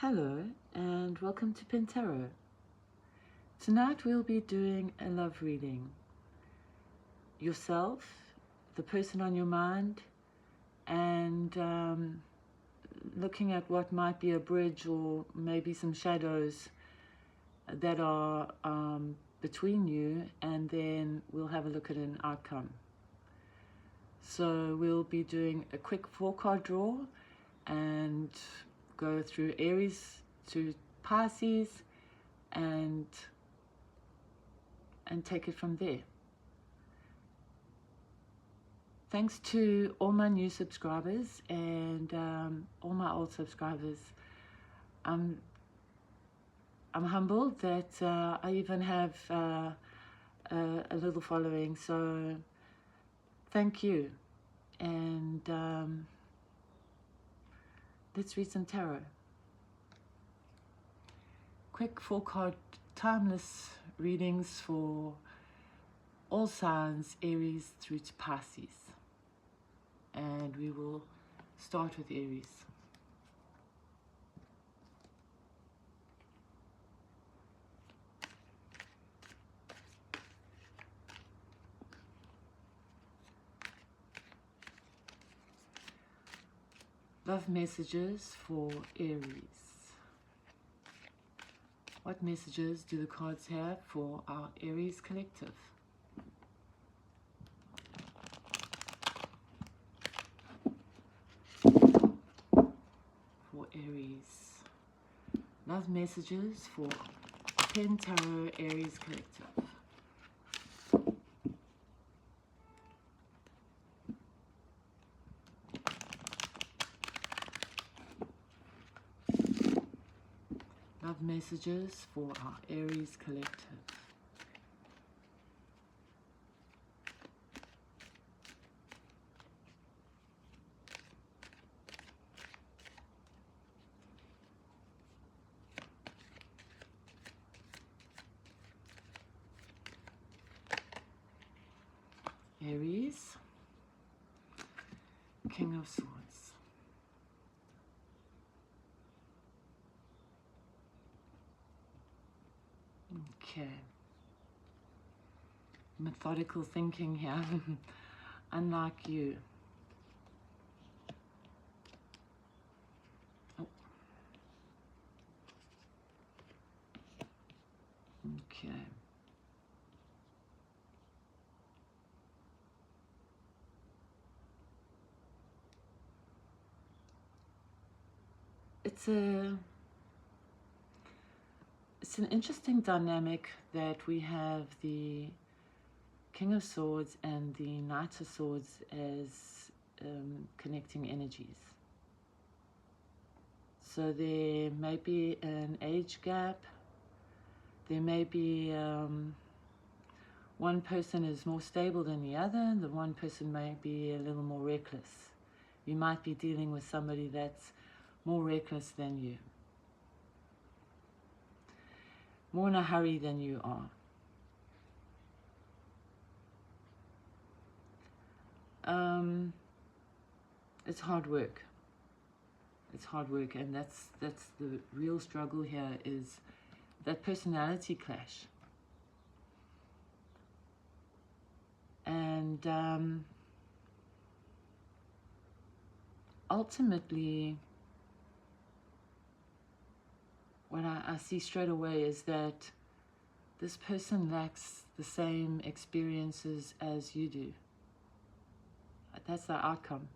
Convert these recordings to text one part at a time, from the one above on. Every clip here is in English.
Hello and welcome to Penn. Tonight we'll be doing a love reading. Yourself, the person on your mind, and looking at what might be a bridge or maybe some shadows that are between you, and then we'll have a look at an outcome. So we'll be doing a quick 4-card draw and go through Aries to Pisces and take it from there. Thanks to all my new subscribers and all my old subscribers. I'm humbled that I even have a little following, so thank you. And let's read some tarot. Quick 4-card timeless readings for all signs, Aries through to Pisces. And we will start with Aries. Love messages for Aries. What messages do the cards have for our Aries collective? For Aries. Love messages for Penn Tarot Aries collective. Love messages for our Aries collective. Aries, King of Swords. Okay. Methodical thinking here, unlike you. Oh. Okay. It's an interesting dynamic that we have the King of Swords and the Knight of Swords as connecting energies. So there may be an age gap. There may be one person is more stable than the other, and the one person may be a little more reckless. You might be dealing with somebody that's more reckless than you, more in a hurry than you are. It's hard work. It's hard work, and that's the real struggle here, is that personality clash. And ultimately, what I see straight away is that this person lacks the same experiences as you do. That's the outcome,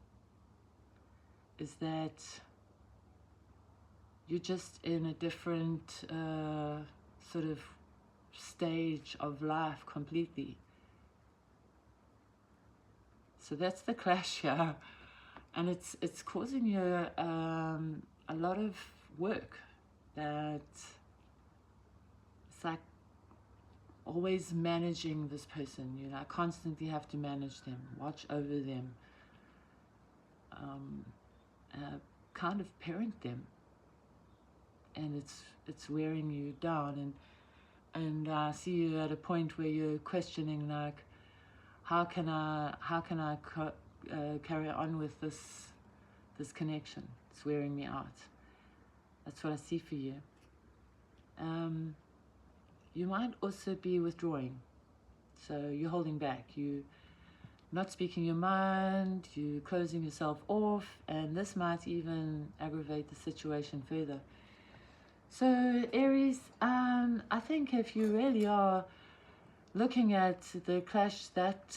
is that you're just in a different sort of stage of life completely. So that's the clash here, and it's causing you a lot of work. That it's like always managing this person. You know, I constantly have to manage them, watch over them, kind of parent them, and it's wearing you down. And I see you at a point where you're questioning, like, how can I carry on with this connection? It's wearing me out. That's what I see for you. You might also be withdrawing. So you're holding back. You're not speaking your mind. You're closing yourself off. And this might even aggravate the situation further. So Aries, I think if you really are looking at the clash that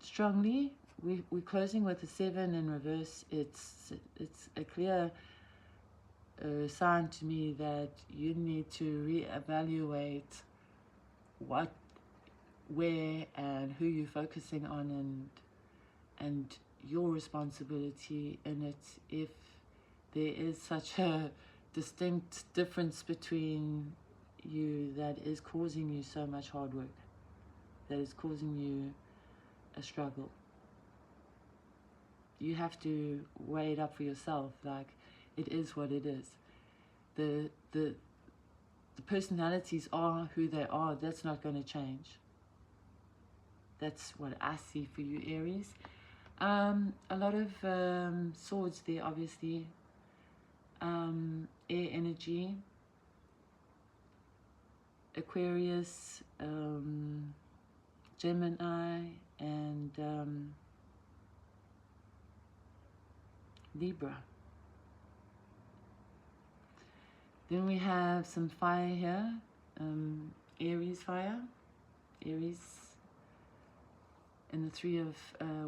strongly, we're closing with a 7 in reverse. It's a clear sign to me that you need to reevaluate what, where, and who you're focusing on, and your responsibility in it. If there is such a distinct difference between you that is causing you so much hard work, that is causing you a struggle, you have to weigh it up for yourself. Like, it is what it is. The personalities are who they are. That's not going to change. That's what I see for you, Aries. A lot of swords there, obviously. Air energy, Aquarius, Gemini, and Libra. Then we have some fire here, Aries fire, Aries in the 3 of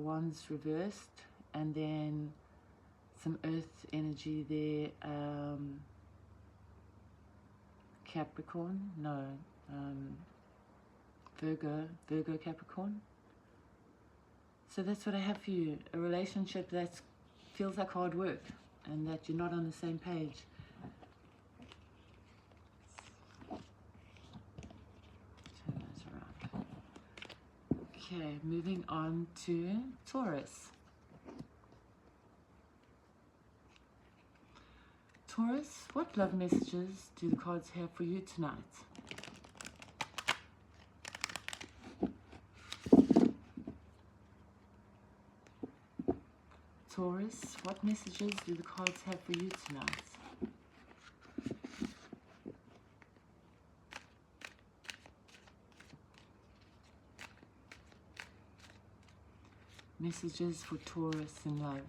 Wands reversed, and then some earth energy there, Capricorn, no, Virgo Capricorn. So that's what I have for you, a relationship that feels like hard work and that you're not on the same page. Turn those around. Okay, moving on to Taurus. Taurus, what love messages do the cards have for you tonight? Taurus, what messages do the cards have for you tonight? Messages for Taurus in love.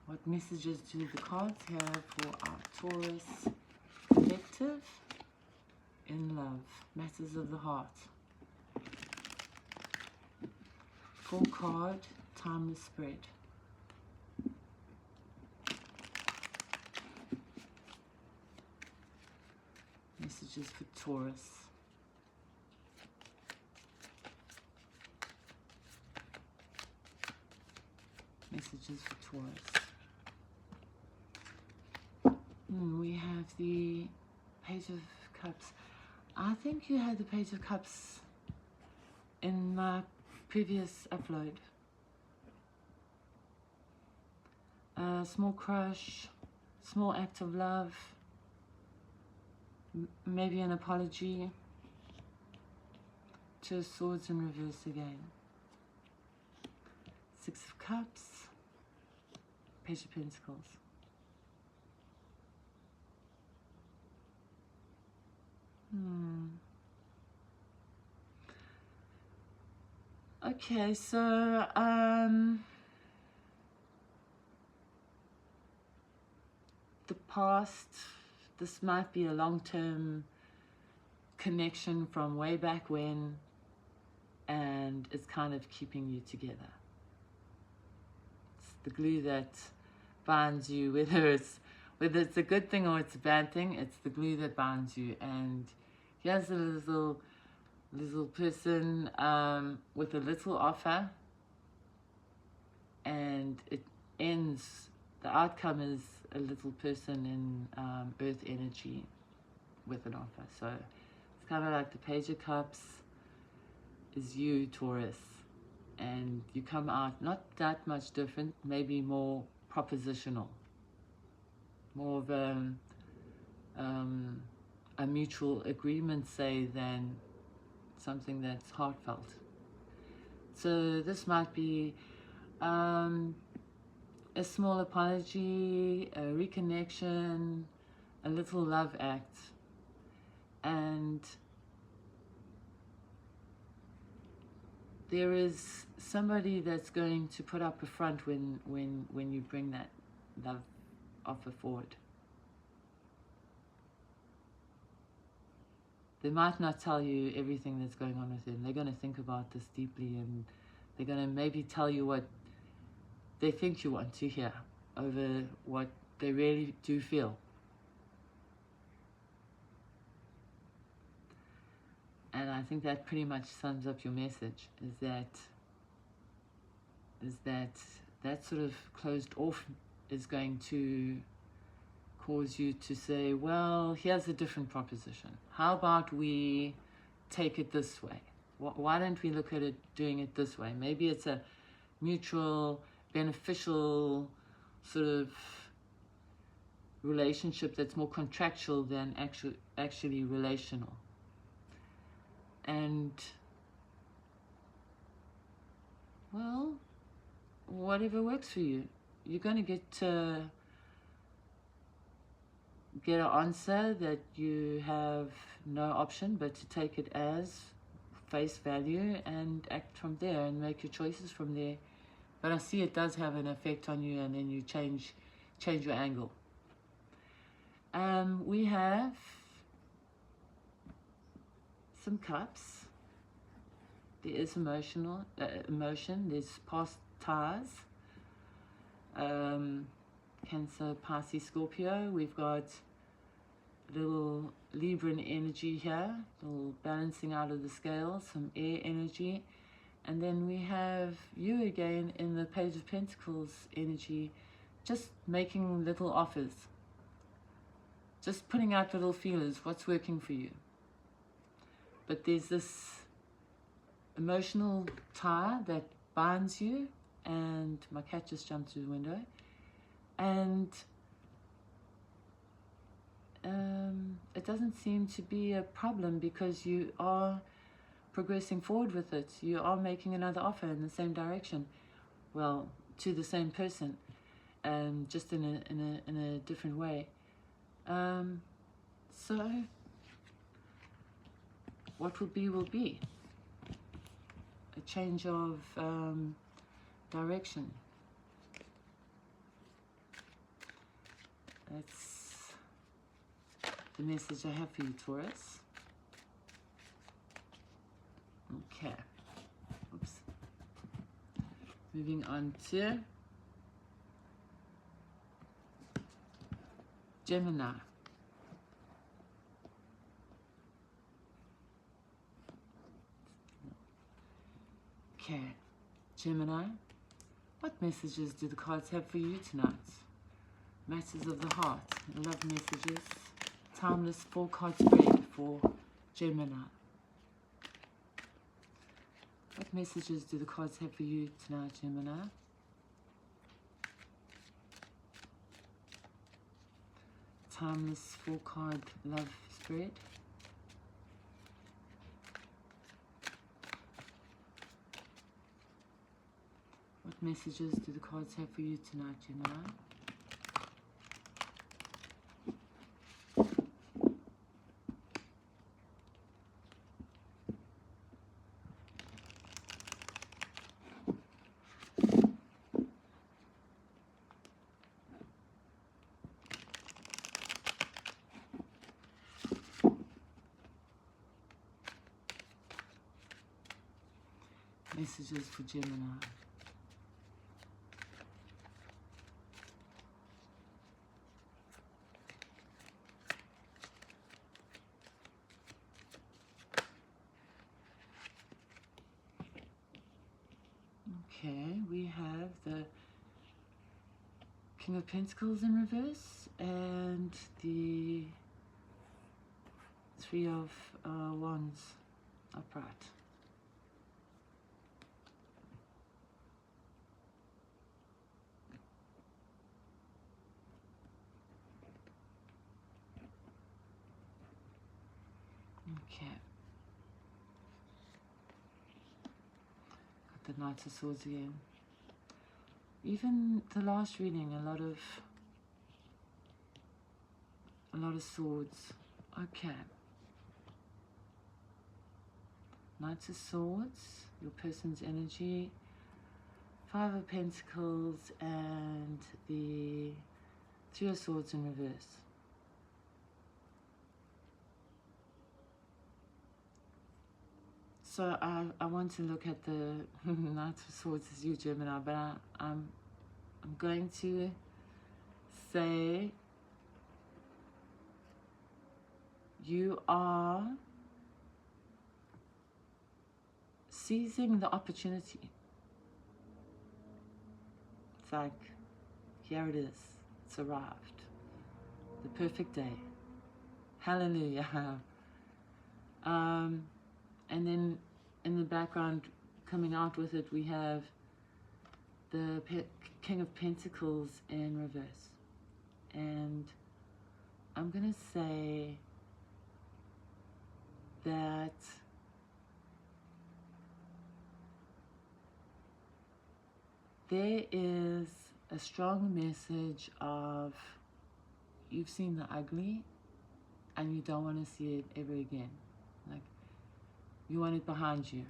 What messages do the cards have for our Taurus collective in love? Matters of the heart. Full card, timeless spread. Messages for Taurus. Messages for Taurus. We have the Page of Cups. I think you had the Page of Cups in my previous upload. Small crush, small act of love, maybe an apology. 2 of Swords in reverse again. 6 of Cups, Page of Pentacles. Okay, so the past, this might be a long-term connection from way back when, and it's kind of keeping you together. It's the glue that binds you, whether it's a good thing or it's a bad thing, it's the glue that binds you. And here's a little person with a little offer, and it ends, the outcome is a little person in earth energy with an offer. So it's kind of like the Page of Cups is you, Taurus, and you come out not that much different, maybe more propositional, more of a mutual agreement, say, than something that's heartfelt. So this might be a small apology, a reconnection, a little love act, and there is somebody that's going to put up a front when you bring that love offer forward. They might not tell you everything that's going on with them. They're going to think about this deeply, and they're going to maybe tell you what they think you want to hear over what they really do feel. And I think that pretty much sums up your message, is that sort of closed off is going to cause you to say, well, here's a different proposition. How about we take it this way? Why don't we look at it doing it this way? Maybe it's a mutual, beneficial sort of relationship that's more contractual than actually relational. And, well, whatever works for you. You're going to get an answer that you have no option but to take it as face value and act from there and make your choices from there. But I see it does have an effect on you, and then you change your angle. We have some cups. There is emotion, there's past ties. Cancer, Pisces, Scorpio. We've got a little Libran energy here, a little balancing out of the scales, some air energy. And then we have you again in the Page of Pentacles energy, just making little offers. Just putting out little feelers, what's working for you. But there's this emotional tie that binds you, and my cat just jumped through the window. And it doesn't seem to be a problem because you are progressing forward with it. You are making another offer in the same direction, well, to the same person, just in a different way. So what will be a change of direction. That's the message I have for you, Taurus. Okay. Oops. Moving on to Gemini. Okay, Gemini, what messages do the cards have for you tonight? Matters of the heart, love messages, timeless 4-card spread for Gemini. What messages do the cards have for you tonight, Gemini? Timeless 4-card love spread. What messages do the cards have for you tonight, Gemini? Messages for Gemini. Okay, we have the King of Pentacles in reverse and the Three of Wands upright. Okay. Got the Knight of Swords again. even the last reading, a lot of swords. Okay. Knights of Swords, your person's energy, Five of Pentacles, and the Three of Swords in reverse. So I want to look at the Knight of Swords as you, Gemini, but I'm going to say you are seizing the opportunity. It's like, here it is. It's arrived. The perfect day. Hallelujah. And then in the background, coming out with it, we have the King of Pentacles in reverse. And I'm going to say that there is a strong message of you've seen the ugly and you don't want to see it ever again. Like, you want it behind you.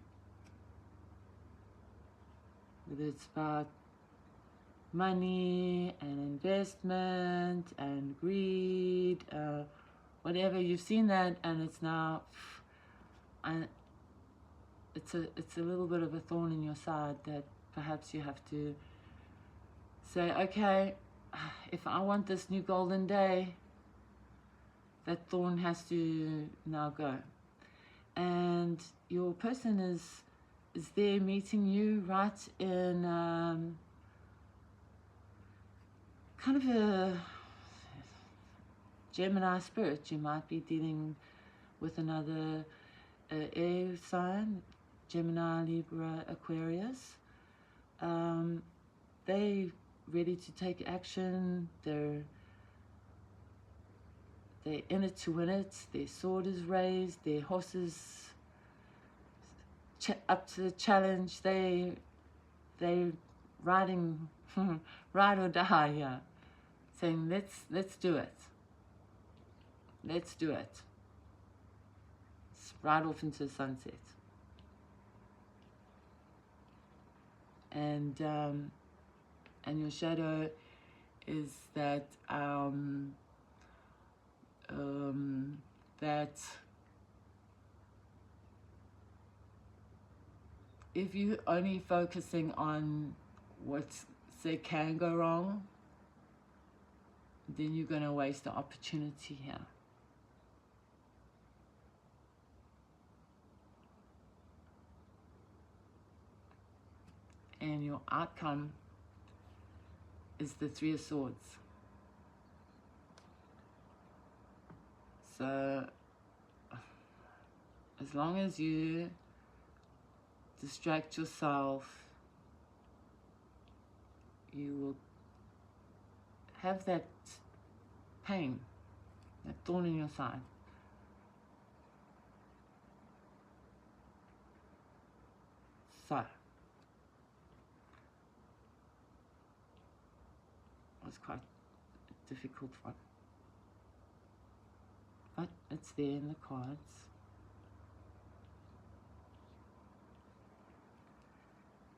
Whether it's about money and investment and greed, whatever, you've seen that, and it's now, it's a little bit of a thorn in your side that perhaps you have to say, okay, if I want this new golden day, that thorn has to now go. And your person is there meeting you right in kind of a Gemini spirit. You might be dealing with another air sign, Gemini, Libra, Aquarius. They ready to take action. They're in it to win it. Their sword is raised. Their horse is up to the challenge. They riding ride or die. Yeah, saying let's do it. Let's do it. Let's ride off into the sunset. And your shadow is that that if you're only focusing on what can go wrong, then you're going to waste the opportunity here. And your outcome is the Three of Swords. So, as long as you distract yourself, you will have that pain, that thorn in your side. So, it was quite a difficult one. But it's there in the cards.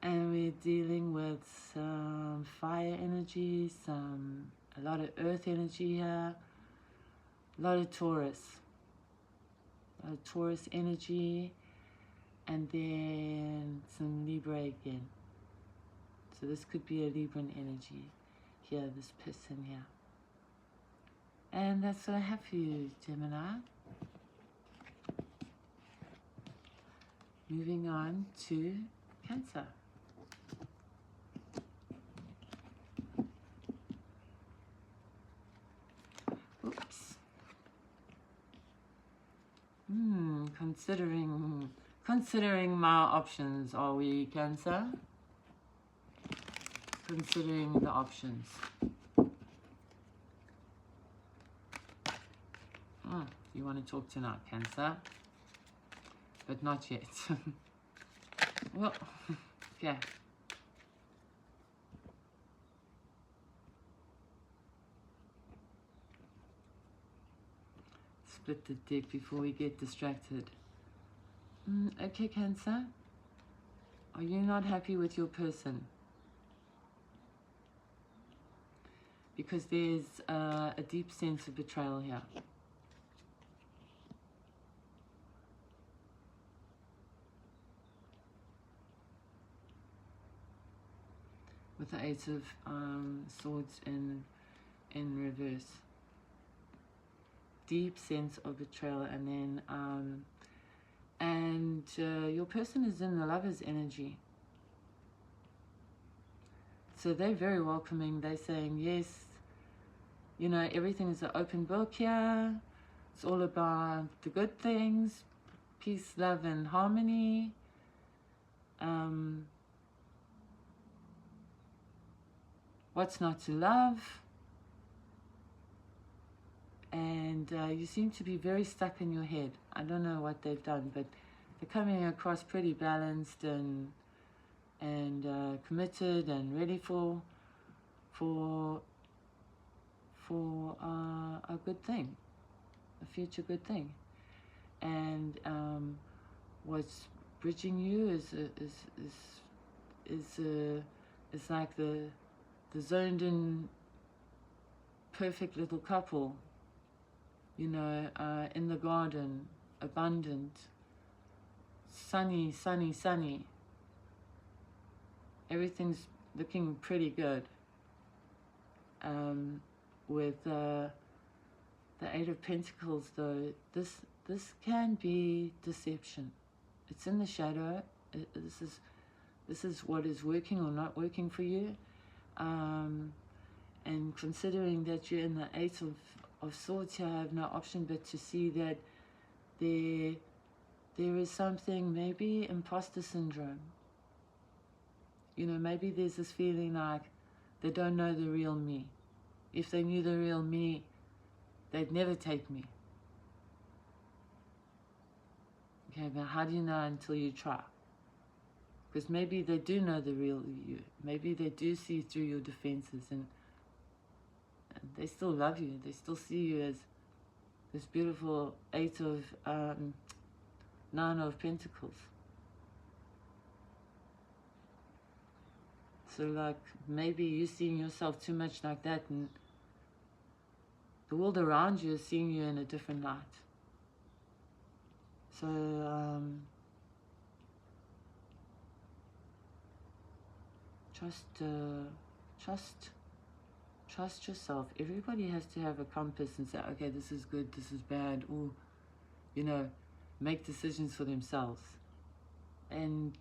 And we're dealing with some fire energy, a lot of earth energy here, a lot of Taurus. A lot of Taurus energy, and then some Libra again. So this could be a Libran energy here, this person here. And that's what I have for you, Gemini. Moving on to Cancer. Oops. Considering my options, are we, Cancer? Considering the options. You want to talk tonight, Cancer, but not yet. Well, yeah. split the deck before we get distracted. Okay, Cancer. Are you not happy with your person? Because there's a deep sense of betrayal here. With the Eight of Swords in reverse. Deep sense of betrayal, and then your person is in the Lover's energy. So they're very welcoming. They're saying, yes, you know, everything is an open book here. It's all about the good things, peace, love, and harmony. What's not to love? And you seem to be very stuck in your head. I don't know what they've done, but they're coming across pretty balanced and committed and ready for a good thing, a future good thing. And what's bridging you is like the zoned in perfect little couple, you know, in the garden, abundant, sunny, sunny, sunny. Everything's looking pretty good. With the Eight of Pentacles, though, this can be deception. It's in the shadow. This is what is working or not working for you. And considering that you're in the Eight of Swords here, I have no option but to see that there is something, maybe imposter syndrome. You know, maybe there's this feeling like they don't know the real me. If they knew the real me, they'd never take me. Okay, but how do you know until you try? Because maybe they do know the real you. Maybe they do see through your defenses, and they still love you. They still see you as this beautiful Nine of Pentacles. So like maybe you're seeing yourself too much like that, and the world around you is seeing you in a different light. So trust yourself. Everybody has to have a compass and say, okay, this is good, this is bad, or, you know, make decisions for themselves. And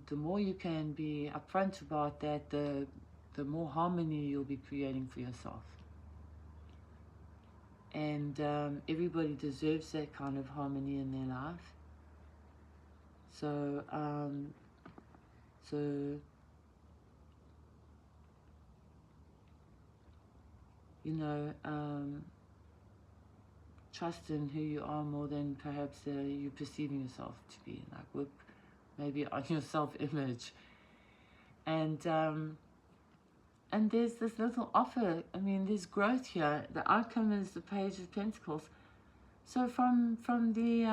the more you can be upfront about that, the more harmony you'll be creating for yourself. And everybody deserves that kind of harmony in their life. So you know, trust in who you are more than perhaps you're perceiving yourself to be. Like work maybe on your self-image. And there's this little offer. I mean, there's growth here. The outcome is the Page of Pentacles. So from the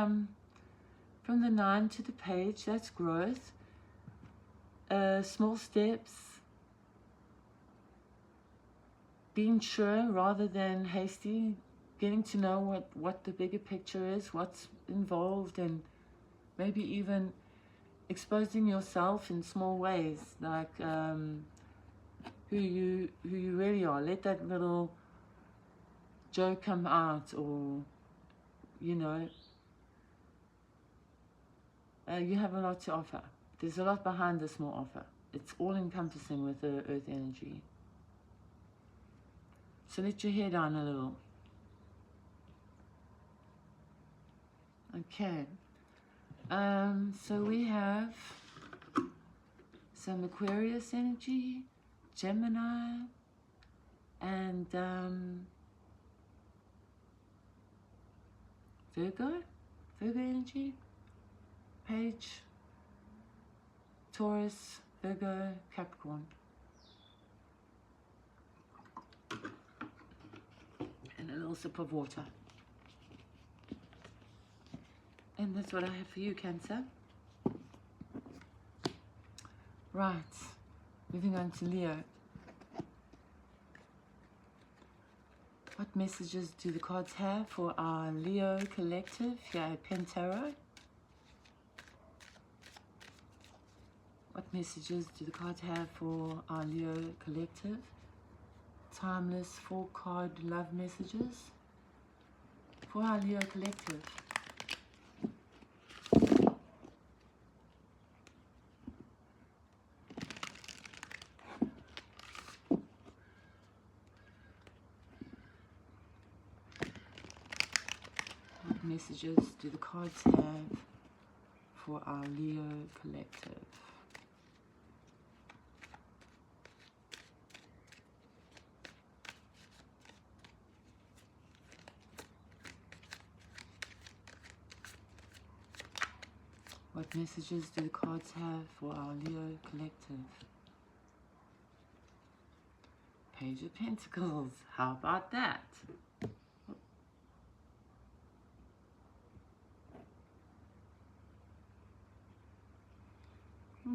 9 to the Page, that's growth. Small steps. Being sure rather than hasty. Getting to know what the bigger picture is, what's involved, and maybe even exposing yourself in small ways, like who you really are. Let that little joke come out, or you know, you have a lot to offer. There's a lot behind the small offer. It's all encompassing with the Earth energy. So let your hair down a little. Okay. So we have some Aquarius energy, Gemini, and Virgo energy, Page, Taurus, Virgo, Capricorn. And a little sip of water. And that's what I have for you, Cancer. Right, moving on to Leo. What messages do the cards have for our Leo collective here at Penn Tarot? What messages do the cards have for our Leo collective? Timeless 4-card love messages for our Leo collective. What messages do the cards have for our Leo collective? What messages do the cards have for our Leo collective? Page of Pentacles. How about that?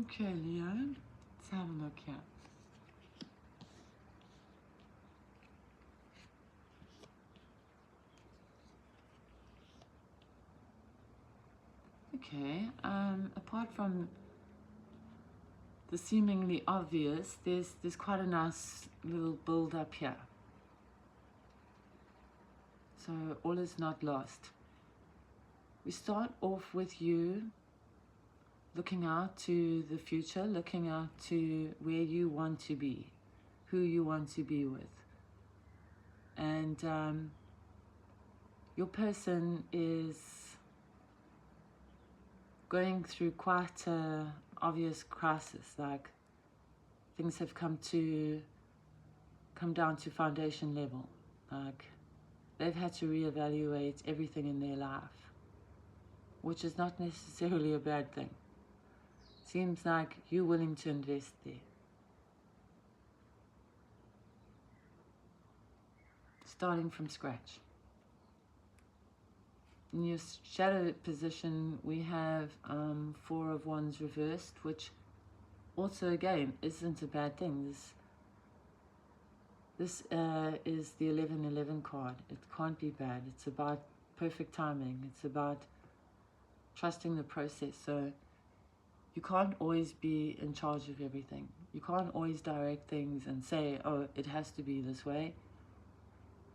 Okay, Leo. Let's have a look here. Okay, apart from the seemingly obvious, there's quite a nice little build up here. So all is not lost. We start off with you looking out to the future, looking out to where you want to be, who you want to be with. And your person is going through quite a obvious crisis, like things have come down to foundation level, like they've had to reevaluate everything in their life, which is not necessarily a bad thing. Seems like you're willing to invest there. Starting from scratch. In your shadow position, we have 4 of Wands reversed, which also, again, isn't a bad thing. This is the 11-11 card. It can't be bad. It's about perfect timing. It's about trusting the process. So you can't always be in charge of everything. You can't always direct things and say, oh, it has to be this way.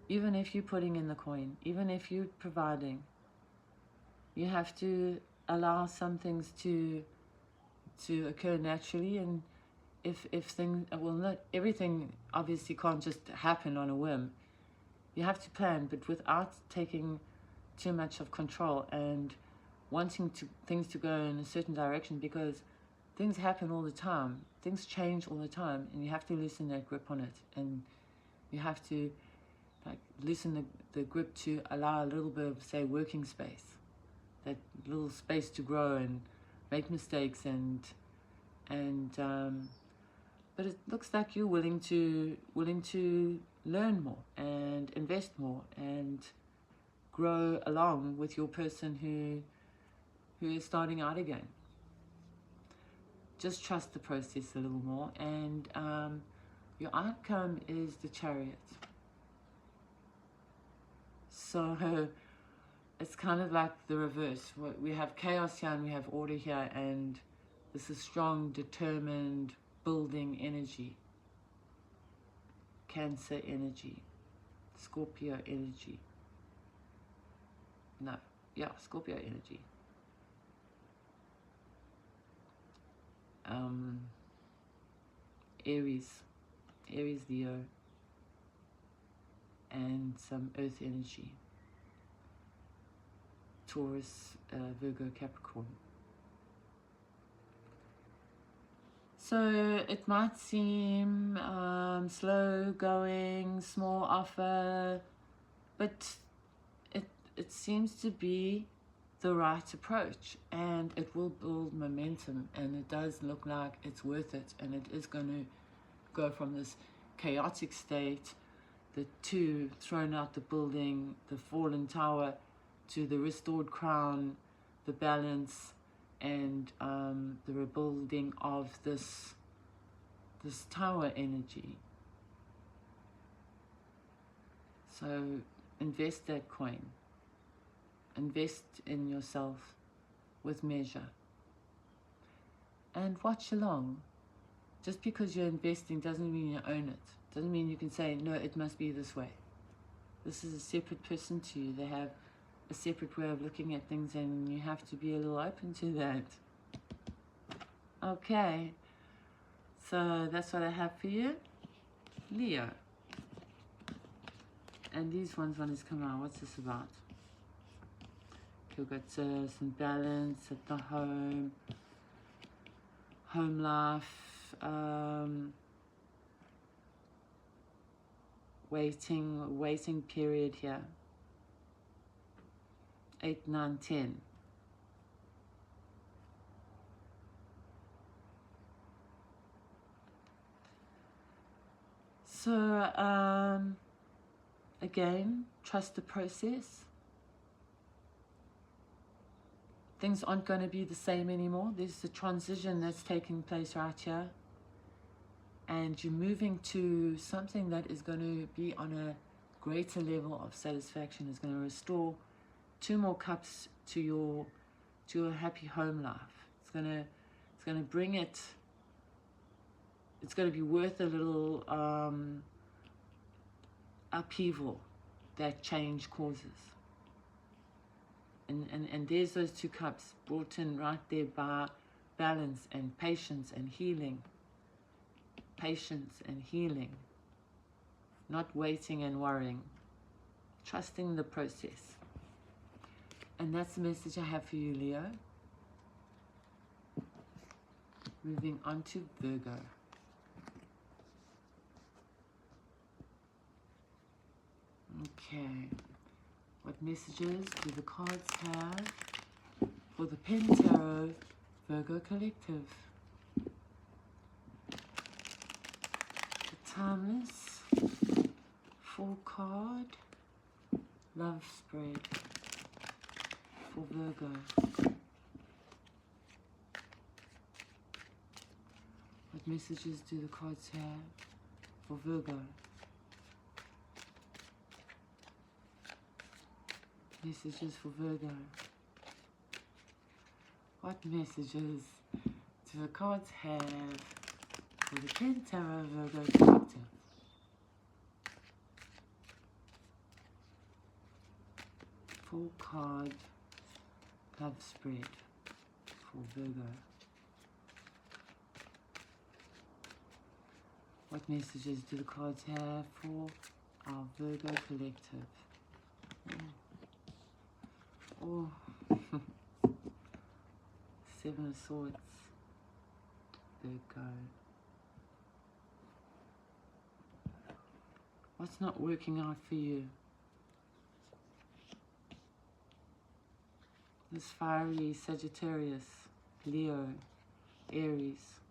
Even if you're putting in the coin, even if you're providing, you have to allow some things to occur naturally. And if things, well, not everything obviously can't just happen on a whim. You have to plan, but without taking too much of control and wanting things to go in a certain direction, because things happen all the time, things change all the time, and you have to loosen that grip on it, and you have to loosen the grip to allow a little bit of, say, working space, that little space to grow and make mistakes, but it looks like you're willing to learn more and invest more and grow along with your person who is starting out again. Just trust the process a little more, and your outcome is the Chariot. So it's kind of like the reverse. We have chaos here and we have order here, and this is strong, determined, building energy. Cancer energy. Scorpio energy. No, yeah, Scorpio energy. Aries, Leo, and some earth energy. Taurus, Virgo, Capricorn. So it might seem slow going, small offer, but it seems to be the right approach, and it will build momentum, and it does look like it's worth it, and it is going to go from this chaotic state, the 2 thrown out the building, the fallen tower, to the restored crown, the balance and the rebuilding of this tower energy. So invest that coin. Invest in yourself with measure. And watch along. Just because you're investing doesn't mean you own it. Doesn't mean you can say, no, it must be this way. This is a separate person to you. They have a separate way of looking at things, and you have to be a little open to that. Okay. So that's what I have for you. Leo. And these ones when it's come out, what's this about? Okay, we've got some balance at the home life, waiting period here. 8, 9, 10. So again, trust the process. Things aren't going to be the same anymore. There's a transition that's taking place right here. And you're moving to something that is going to be on a greater level of satisfaction. It's going to restore 2 more cups to your happy home life. It's going to bring it. It's going to be worth a little upheaval that change causes. And there's those 2 cups brought in right there by balance and patience and healing. Patience and healing. Not waiting and worrying. Trusting the process. And that's the message I have for you, Leo. Moving on to Virgo. Okay. What messages do the cards have for the Penn Tarot Virgo Collective? The Timeless 4 card Love Spread for Virgo. What messages do the cards have for Virgo? Messages for Virgo. What messages do the cards have for the Penn Tarot Virgo Collective? Full card Love Spread for Virgo. What messages do the cards have for our Virgo Collective? Oh, 7 of Swords, Virgo. What's not working out for you? This fiery Sagittarius, Leo, Aries.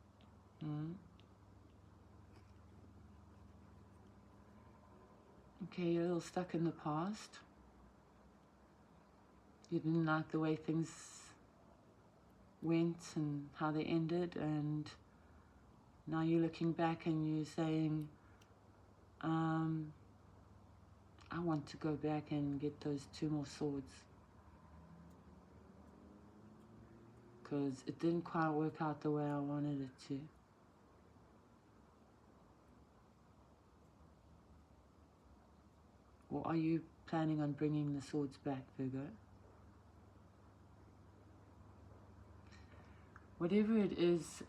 Okay, you're a little stuck in the past. You didn't like the way things went and how they ended, and now you're looking back and you're saying, I want to go back and get those 2 more swords, because it didn't quite work out the way I wanted it to. Or are you planning on bringing the swords back, Virgo? Whatever it is,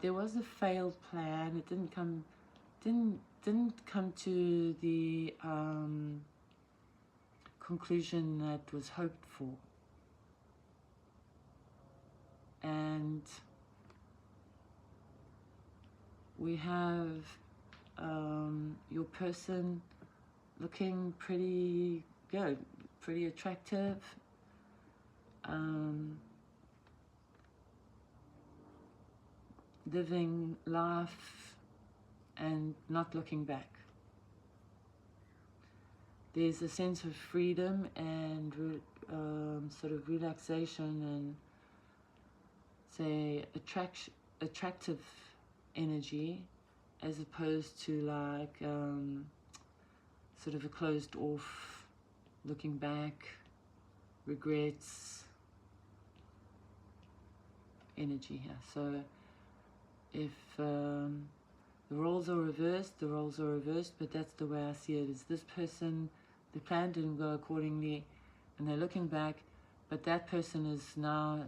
there was a failed plan. It didn't come to the conclusion that was hoped for. And we have your person looking pretty good, pretty attractive. Living life and not looking back. There's a sense of freedom and sort of relaxation and, say, attractive energy, as opposed to like sort of a closed off, looking back, regrets energy here. So if the roles are reversed, the roles are reversed, but that's the way I see it. Is this person, the plan didn't go accordingly, and they're looking back, but that person is now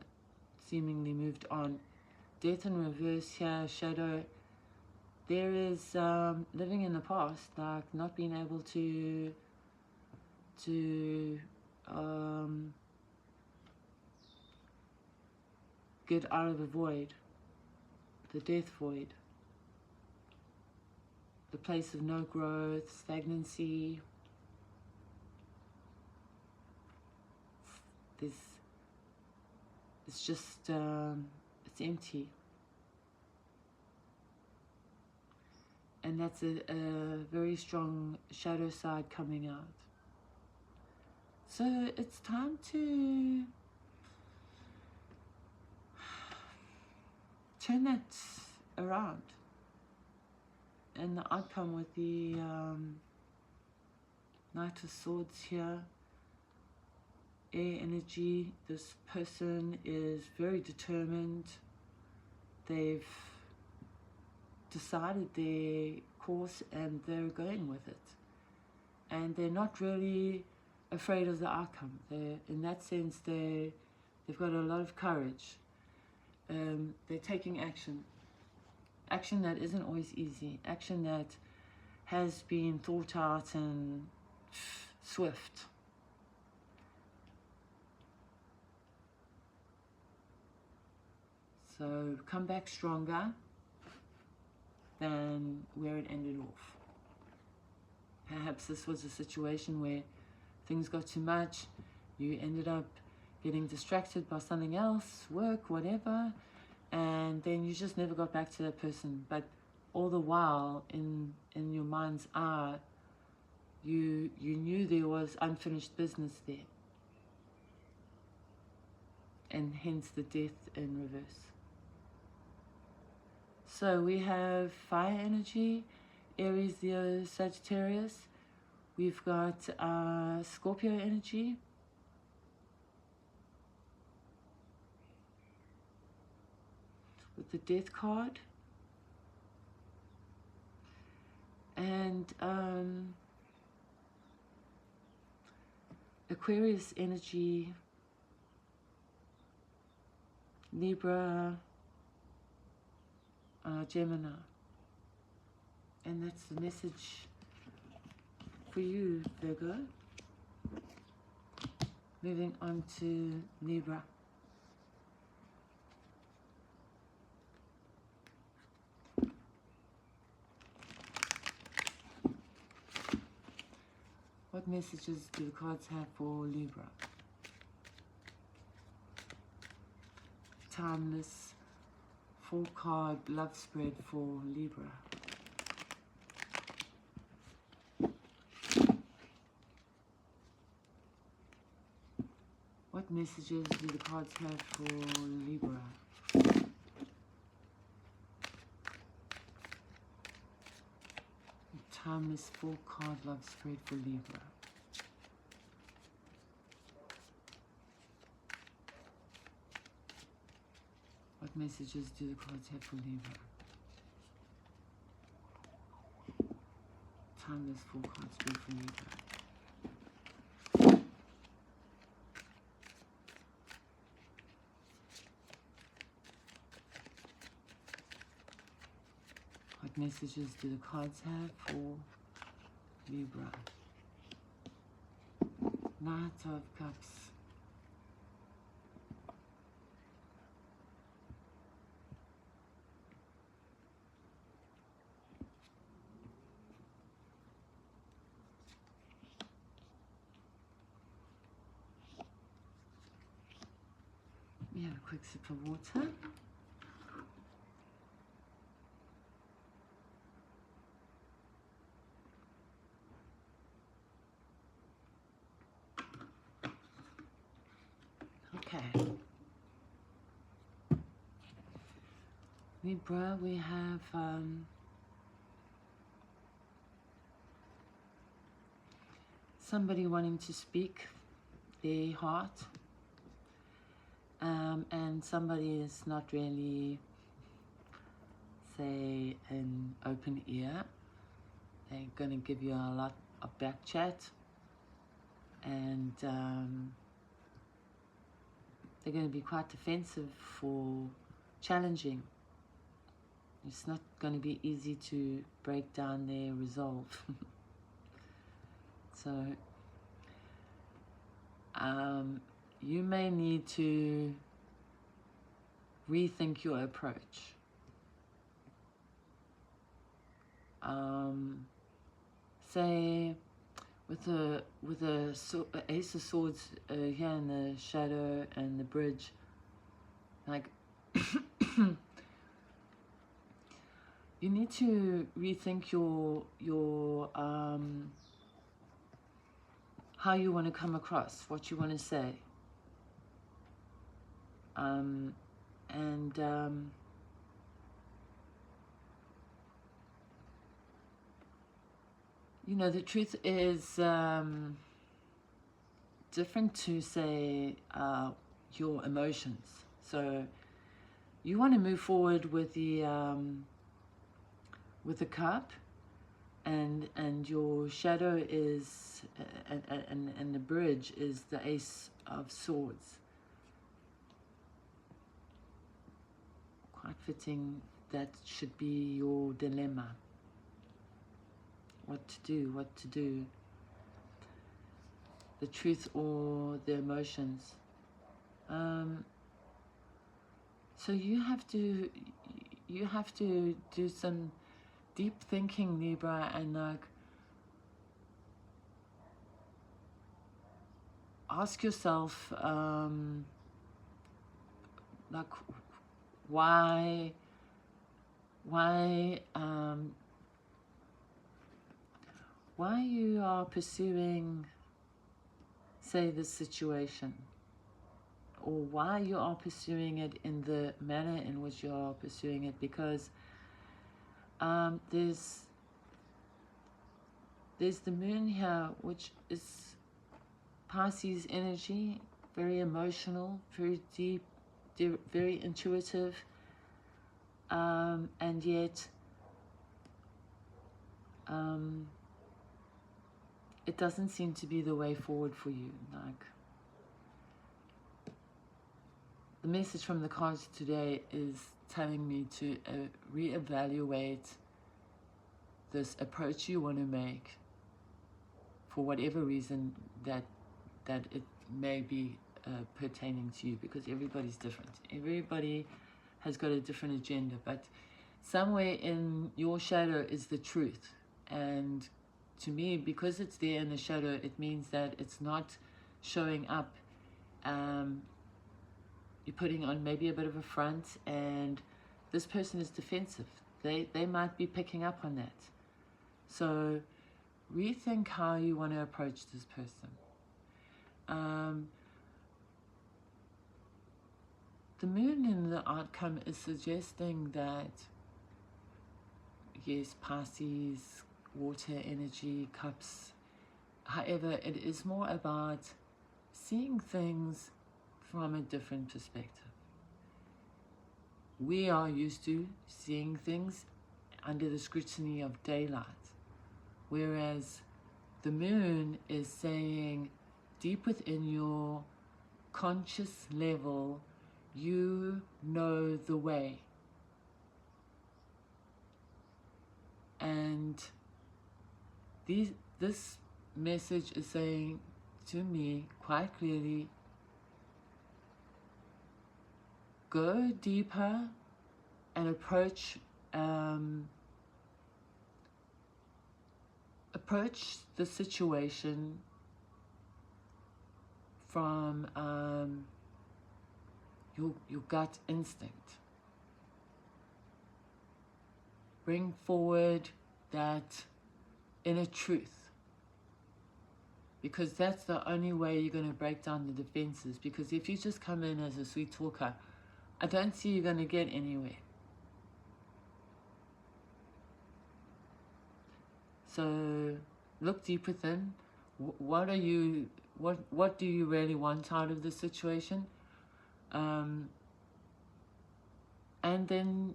seemingly moved on. Death in reverse here, shadow. There is living in the past, like not being able to get out of the void, the death void, the place of no growth, stagnancy. It's just, it's empty. And that's a very strong shadow side coming out. So it's time to turn that around. And the outcome with the Knight of Swords here, air energy, this person is very determined. They've decided their course and they're going with it. And they're not really afraid of the outcome. In that sense, they've got a lot of courage. They're taking action. Action that isn't always easy. Action that has been thought out and swift. So come back stronger than where it ended off. Perhaps this was a situation where things got too much, you ended up getting distracted by something else, work, whatever, and then you just never got back to that person. But all the while, in your mind's eye, you knew there was unfinished business there. And hence the death in reverse. So we have fire energy, Aries, Leo, Sagittarius. We've got Scorpio energy. With the death card. And Aquarius energy, Libra, Gemini. And that's the message for you, Virgo. Moving on to Libra. What messages do the cards have for Libra? Timeless 4-card love spread for Libra. What messages do the cards have for Libra? Timeless 4-card love spread for Libra. What messages do the cards have for Libra? Timeless 4-card spread for Libra. What messages do the cards have for Libra? Knight of Cups. We have a quick sip of water. Libra, we have somebody wanting to speak their heart, and somebody is not really, say, an open ear. They're going to give you a lot of back chat, and they're going to be quite defensive for challenging. It's not going to be easy to break down their resolve. So you may need to rethink your approach. Say with a Ace of Swords here in the shadow and the bridge, like you need to rethink your how you want to come across, what you want to say, you know, the truth is different to, say, your emotions. So you want to move forward with the cup, and your shadow is and the bridge is the Ace of Swords. Quite fitting, that should be your dilemma. What to do, the truth or the emotions. So you have to do some deep thinking, Libra, and like ask yourself like why you are pursuing, say, this situation, or why you are pursuing it in the manner in which you are pursuing it, because there's the moon here, which is Pisces energy, very emotional, very deep, very intuitive, and yet it doesn't seem to be the way forward for you. Like, the message from the cards today is telling me to reevaluate this approach you want to make, for whatever reason that it may be pertaining to you, because everybody's different. Everybody has got a different agenda, but somewhere in your shadow is the truth. And to me, because it's there in the shadow, it means that it's not showing up. You're putting on maybe a bit of a front, and this person is defensive. They might be picking up on that. So rethink how you want to approach this person. The moon in the outcome is suggesting that, yes, Pisces, water energy, cups. However, it is more about seeing things from a different perspective. We are used to seeing things under the scrutiny of daylight, whereas the moon is saying deep within your conscious level, you know the way. And this message is saying to me quite clearly, go deeper and approach the situation from your gut instinct. Bring forward that inner truth, because that's the only way you're going to break down the defenses. Because if you just come in as a sweet talker, I don't see you're going to get anywhere. So look deep within. What do you really want out of the situation? And then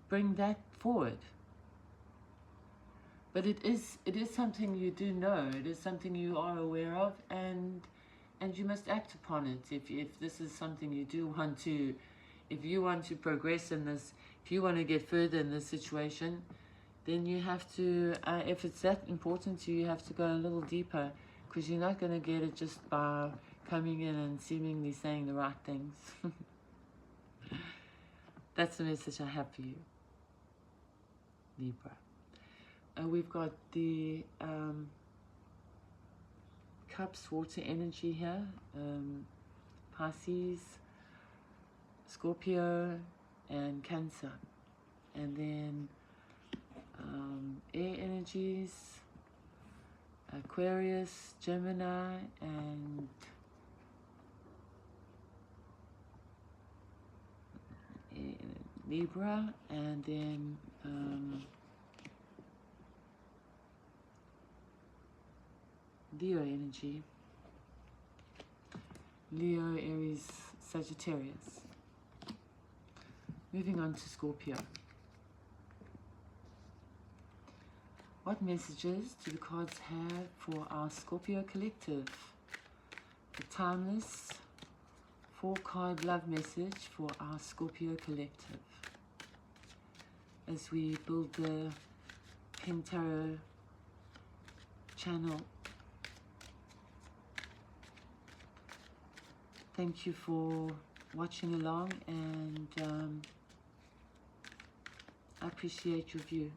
bring that forward. But it is something you do know. It is something you are aware of, and you must act upon it. If this is something you do want to, if you want to progress in this, if you want to get further in this situation, then you have to, if it's that important to you, you have to go a little deeper, because you're not going to get it just by coming in and seemingly saying the right things. That's the message I have for you, Libra. We've got the Cups, water energy here, Pisces, Scorpio, and Cancer. And then air energies, Aquarius, Gemini, and Libra, and then Leo energy, Leo, Aries, Sagittarius. Moving on to Scorpio. What messages do the cards have for our Scorpio collective? The timeless 4-card love message for our Scorpio collective, as we build the Penn Tarot channel. Thank you for watching along, and I appreciate your view.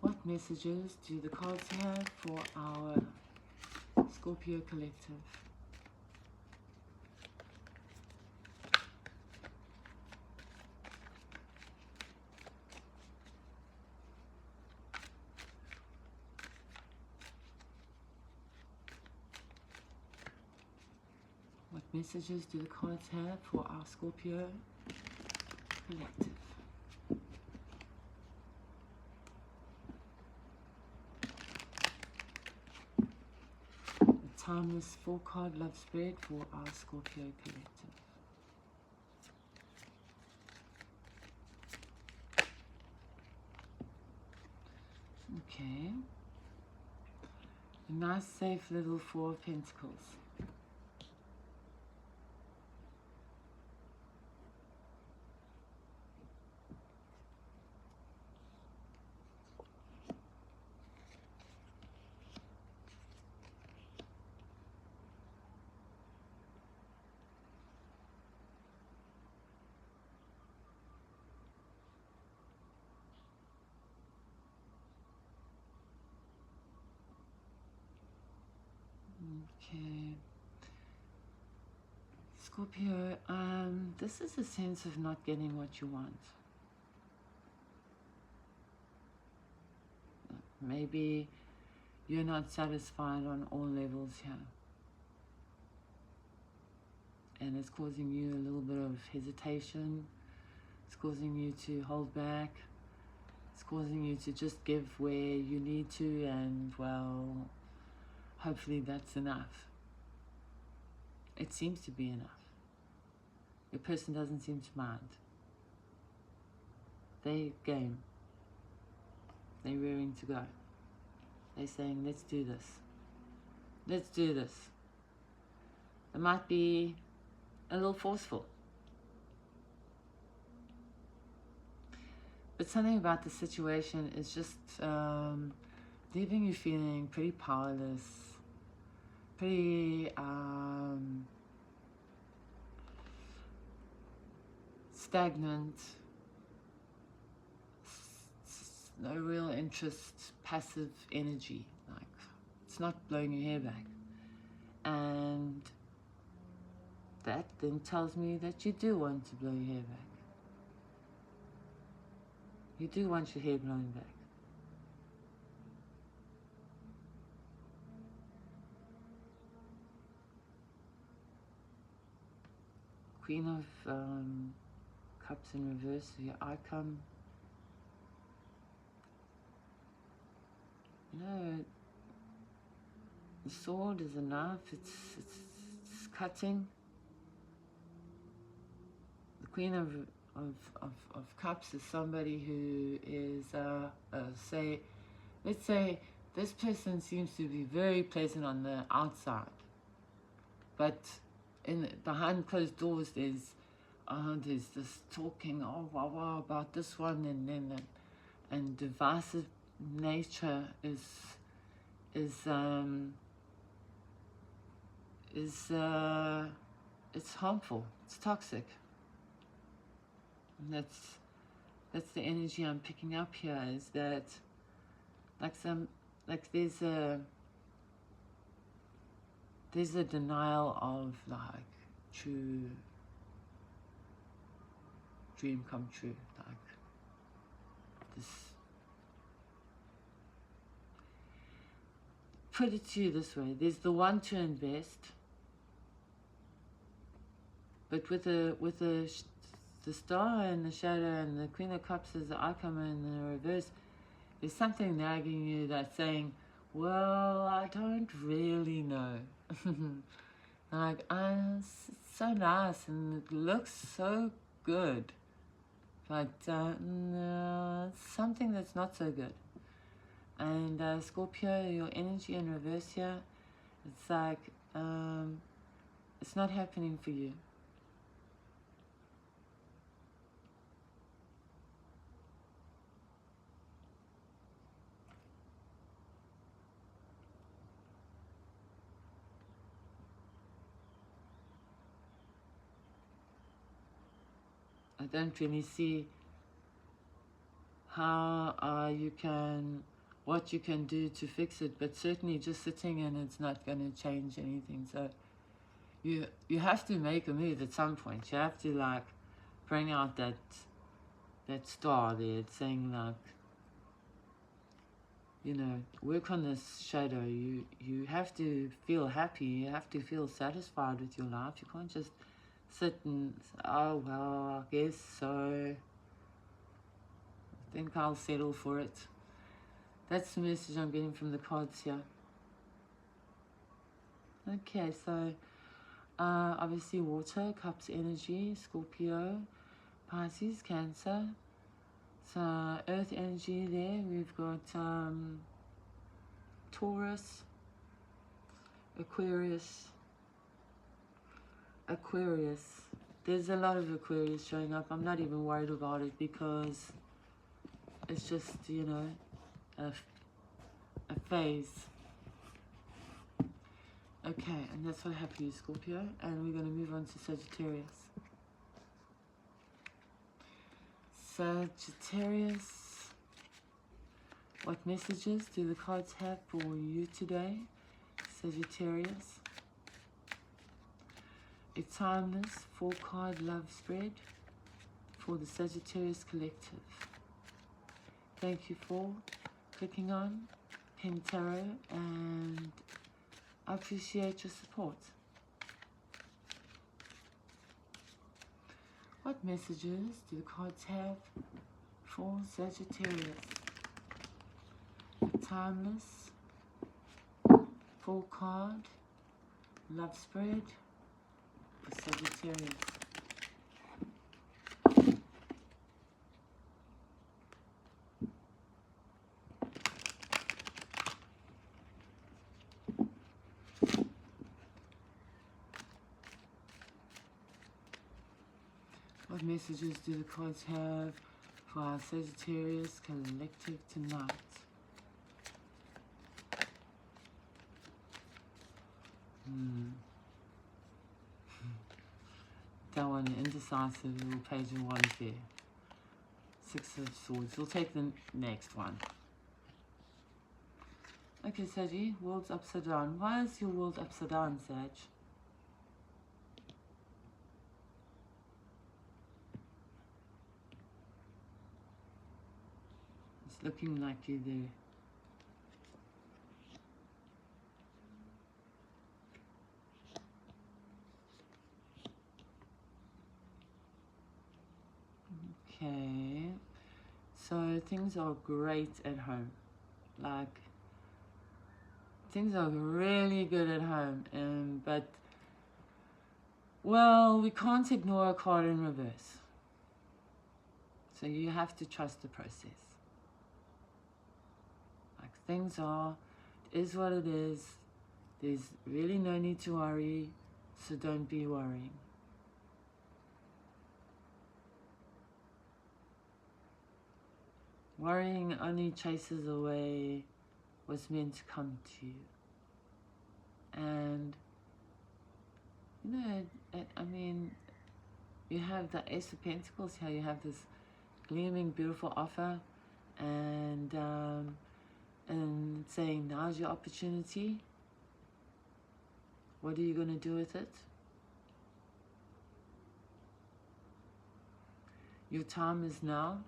What messages do the cards have for our Scorpio collective? What messages do the cards have for our Scorpio collective? Timeless 4-card love spread for our Scorpio collective. Okay. A nice safe little 4 of Pentacles. Okay, Scorpio, this is a sense of not getting what you want. Maybe you're not satisfied on all levels here, and it's causing you a little bit of hesitation. It's causing you to hold back. It's causing you to just give where you need to, and well, hopefully that's enough. It seems to be enough. Your person doesn't seem to mind. They game. They're raring to go. They're saying, let's do this. Let's do this. It might be a little forceful. But something about the situation is just leaving you feeling pretty powerless, pretty stagnant, no real interest, passive energy. Like, it's not blowing your hair back. And that then tells me that you do want to blow your hair back. You do want your hair blown back. Queen of Cups in reverse, your outcome. No, the sword is a knife. It's cutting. The Queen of Cups is somebody who is, let's say this person seems to be very pleasant on the outside, but behind closed doors there's this talking, oh wow about this one, and divisive nature it's harmful, it's toxic. And that's the energy I'm picking up here, is that there's a denial of like true dream come true, like this. Put it to you this way, there's the want to invest, but with the star and the shadow and the Queen of Cups as the outcome in the reverse, there's something nagging you that's saying, well, I don't really know. Like, it's so nice and it looks so good, but no, it's something that's not so good. And Scorpio, your energy in reverse here, it's like it's not happening for you. I don't really see how what you can do to fix it, but certainly just sitting in it's not going to change anything. So you have to make a move at some point. You have to like bring out that star there. It's saying like, you know, work on this shadow. You have to feel happy. You have to feel satisfied with your life. You can't just sit and, oh well, I guess so, I think I'll settle for it. That's the message I'm getting from the cards here. Okay, so obviously water, Cups energy, Scorpio, Pisces, Cancer. So earth energy there, we've got Taurus, Aquarius. There's a lot of Aquarius showing up. I'm not even worried about it because it's just, you know, a phase. Okay, and that's what I have for you, Scorpio. And we're going to move on to Sagittarius. Sagittarius, what messages do the cards have for you today, Sagittarius? A timeless 4-card love spread for the Sagittarius collective. Thank you for clicking on Penn Tarot, and I appreciate your support. What messages do the cards have for Sagittarius? A timeless 4-card love spread for Sagittarius. What messages do the cards have for our Sagittarius collective tonight? That one, indecisive, little page of wands there. 6 of Swords. We'll take the next one. Okay, Saggy, world's upside down. Why is your world upside down, Sag? It's looking like you're there. Okay, so things are great at home. Like, things are really good at home, but, well, we can't ignore a card in reverse. So you have to trust the process. Like, things are, it is what it is. There's really no need to worry, so don't be worrying. Worrying only chases away what's meant to come to you. And, you know, I mean, you have the Ace of Pentacles here. You have this gleaming, beautiful offer, and saying, now's your opportunity. What are you going to do with it? Your time is now.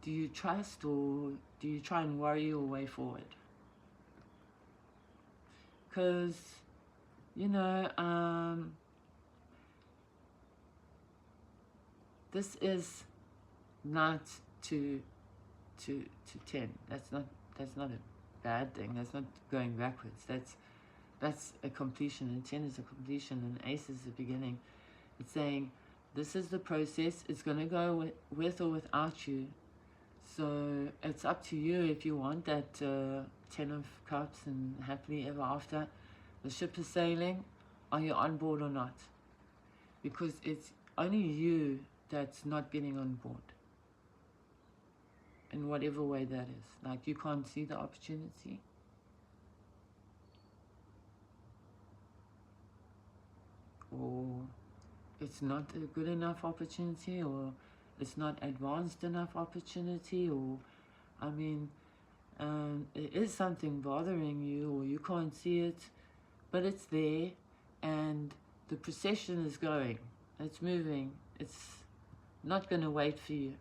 Do you trust, or do you try and worry your way forward? Because, you know, this is not to 10. That's not a bad thing. That's not going backwards. That's a completion, and 10 is a completion, and Ace is the beginning. It's saying, this is the process. It's going to go with or without you. So it's up to you if you want that 10 of Cups and happily ever after. The ship is sailing. Are you on board or not? Because it's only you that's not getting on board. In whatever way that is. Like, you can't see the opportunity. Or it's not a good enough opportunity, or it's not advanced enough opportunity, or, I mean, it is something bothering you, or you can't see it, but it's there, and the procession is going, it's moving, it's not going to wait for you.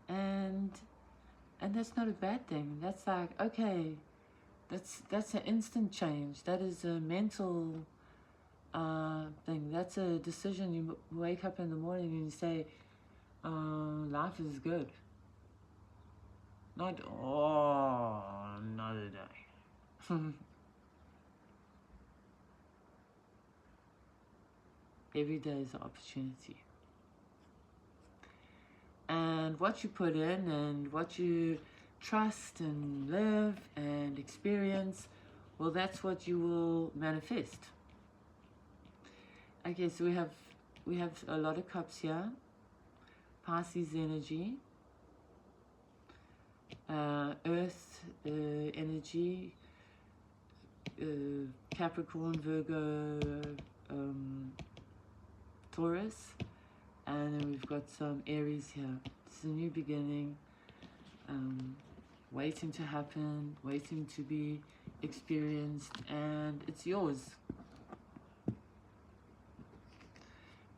And that's not a bad thing. That's like, okay, that's an instant change. That is a mental thing. That's a decision. You wake up in the morning and you say, life is good. Not, oh, another day. Every day is an opportunity. And what you put in and what you trust and live and experience, well, that's what you will manifest. Okay, so we have a lot of cups here. Pisces energy, Earth energy, Capricorn, Virgo, Taurus, and then we've got some Aries here. It's a new beginning, waiting to happen, waiting to be experienced, and it's yours.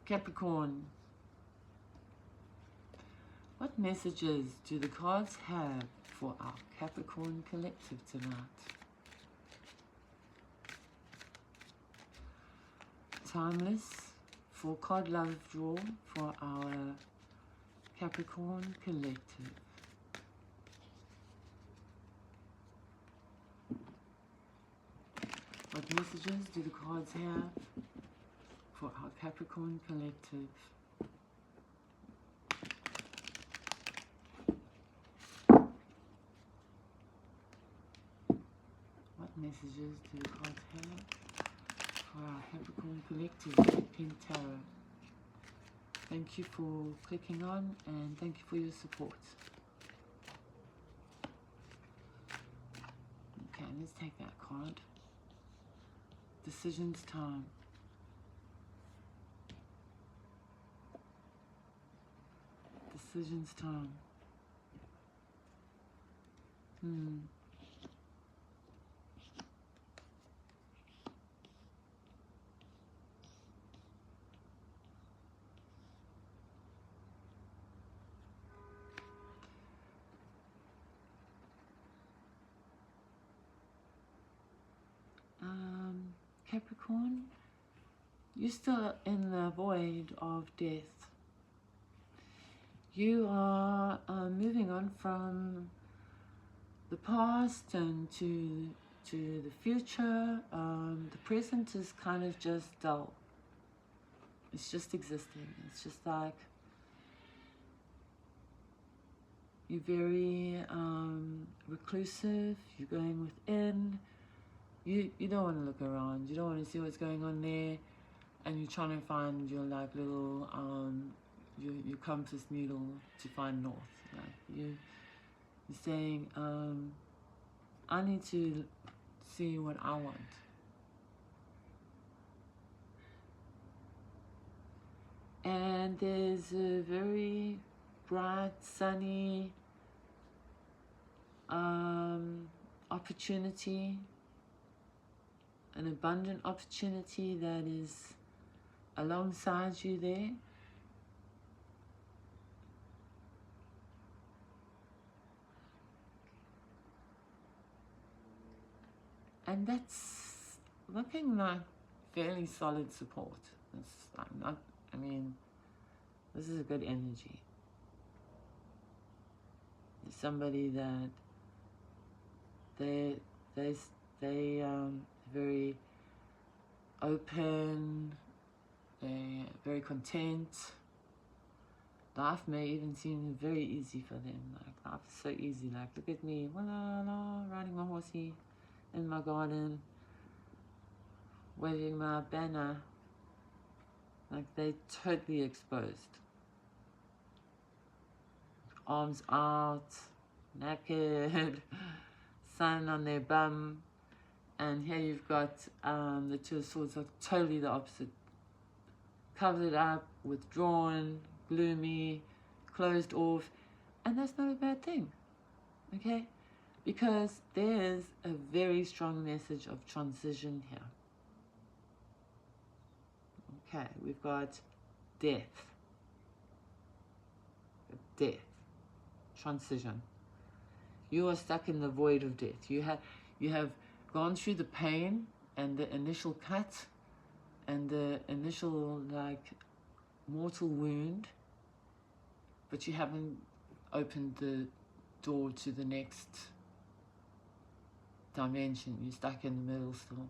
Capricorn, what messages do the cards have for our Capricorn collective tonight? Timeless, 4-card love draw for our Capricorn collective. What messages do the cards have for our Capricorn collective? What messages do the cards have for our Capricorn collective? Penn Tarot. Thank you for clicking on, and thank you for your support. Okay, let's take that card. Decisions time. Decisions time. Capricorn, you're still in the void of death. You are moving on from the past and to the future. The present is kind of just dull. It's just existing. It's just like you're very reclusive. You're going within. You don't want to look around. You don't want to see what's going on there, and you're trying to find your like little your compass needle to find north. Like you're saying, I need to see what I want. And there's a very bright, sunny opportunity, an abundant opportunity that is alongside you there. And that's looking like fairly solid support. It's not, I mean, this is a good energy. There's somebody that they very open, they're very content. Life may even seem very easy for them. Like life is so easy. Like look at me, riding my horsey in my garden, waving my banner. Like they're totally exposed. Arms out, naked, sun on their bum. And here you've got the Two of Swords are totally the opposite. Covered up, withdrawn, gloomy, closed off. And that's not a bad thing, okay? Because there's a very strong message of transition here. Okay, we've got death. Death. Transition. You are stuck in the void of death. You have gone through the pain and the initial cut and the initial like mortal wound, but you haven't opened the door to the next dimension. You're stuck in the middle still.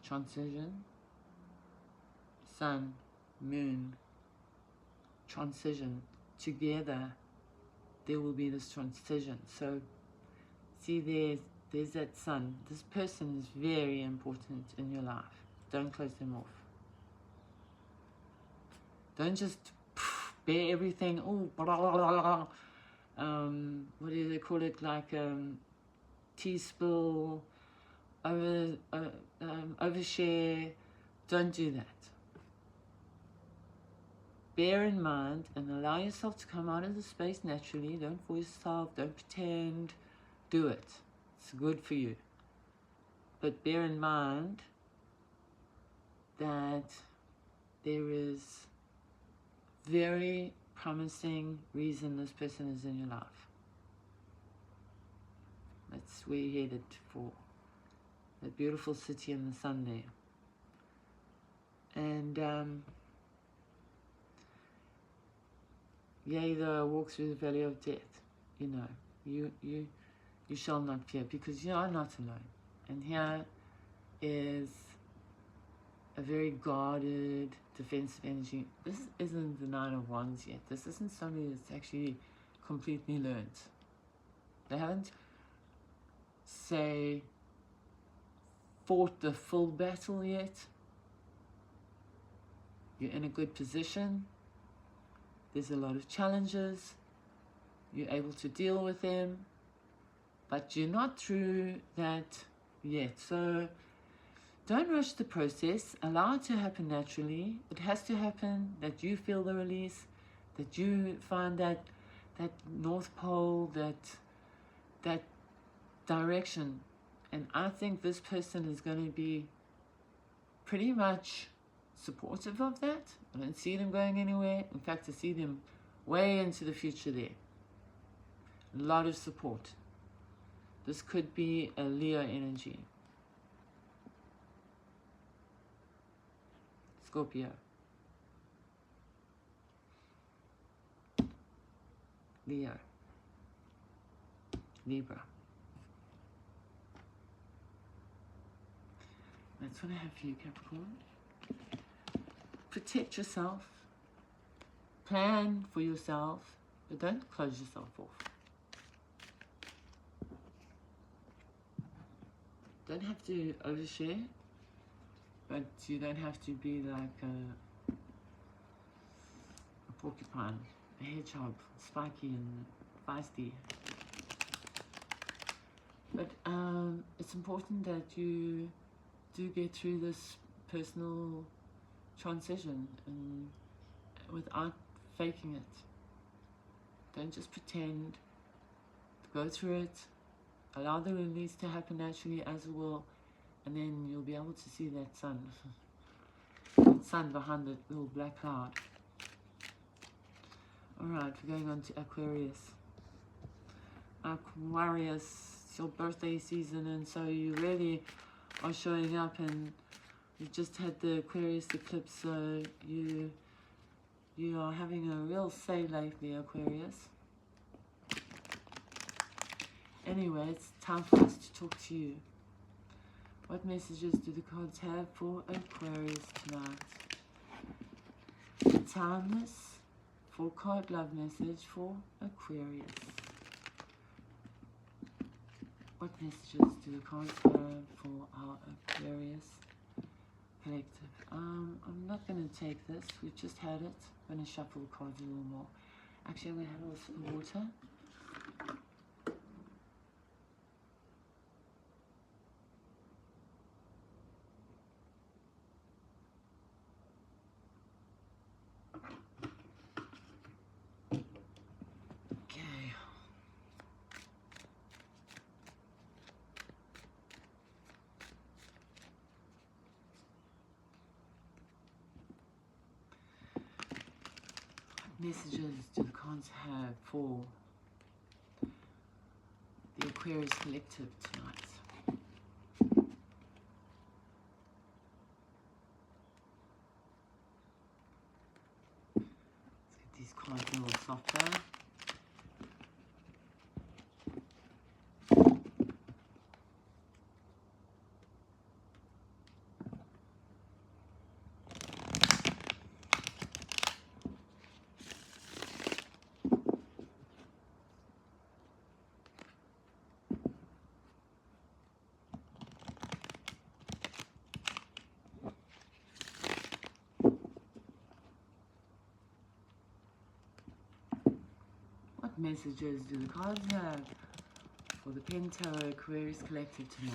Transition. Sun, moon, transition. Together there will be this transition. So see, there's that sun. This person is very important in your life. Don't close them off. Don't just bear everything. Oh, blah, blah, blah, blah. What do they call it? Like tea spill, overshare. Don't do that. Bear in mind and allow yourself to come out of the space naturally. Don't force yourself. Don't pretend. Do it. It's good for you. But bear in mind that there is very promising reason this person is in your life. That's where you're headed for. That beautiful city in the sun there. And yea, though I walk through the valley of death, you know, you shall not fear, because you are not alone. And here is a very guarded, defensive energy. This isn't the Nine of Wands yet. This isn't somebody that's actually completely learned. They haven't, say, fought the full battle yet. You're in a good position. There's a lot of challenges. You're able to deal with them. But you're not through that yet. So don't rush the process. Allow it to happen naturally. It has to happen that you feel the release, that you find that North Pole, that direction. And I think this person is going to be pretty much supportive of that. I don't see them going anywhere. In fact, I see them way into the future there. A lot of support. This could be a Leo energy. Scorpio. Leo. Libra. That's what I have for you, Capricorn. Protect yourself. Plan for yourself, but don't close yourself off. Don't have to overshare, but you don't have to be like a porcupine, a hedgehog, spiky and feisty. But it's important that you do get through this personal transition and without faking it. Don't just pretend. Go through it. Allow the release to happen naturally as it will, and then you'll be able to see that sun. That sun behind that little black cloud. Alright, we're going on to Aquarius. Aquarius, it's your birthday season, and so you really are showing up, and you just had the Aquarius eclipse, so you are having a real say lately, Aquarius. Anyway, it's time for us to talk to you. What messages do the cards have for Aquarius tonight? Timeless 4-card love message for Aquarius. What messages do the cards have for our Aquarius collective? I'm not going to take this. We've just had it. I'm going to shuffle the cards a little more. Actually, I'm going to have also some water. Messages do the cards have for the Aquarius collective tonight? Let's get these cards a little softer. Messages do the cards have for the Penn Aquarius collective tonight?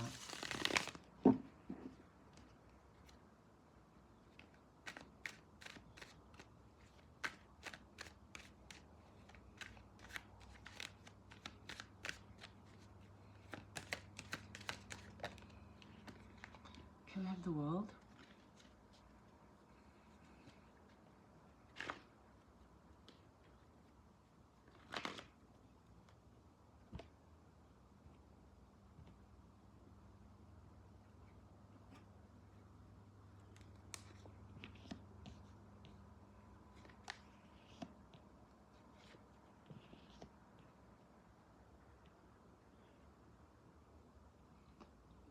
Can we have the world?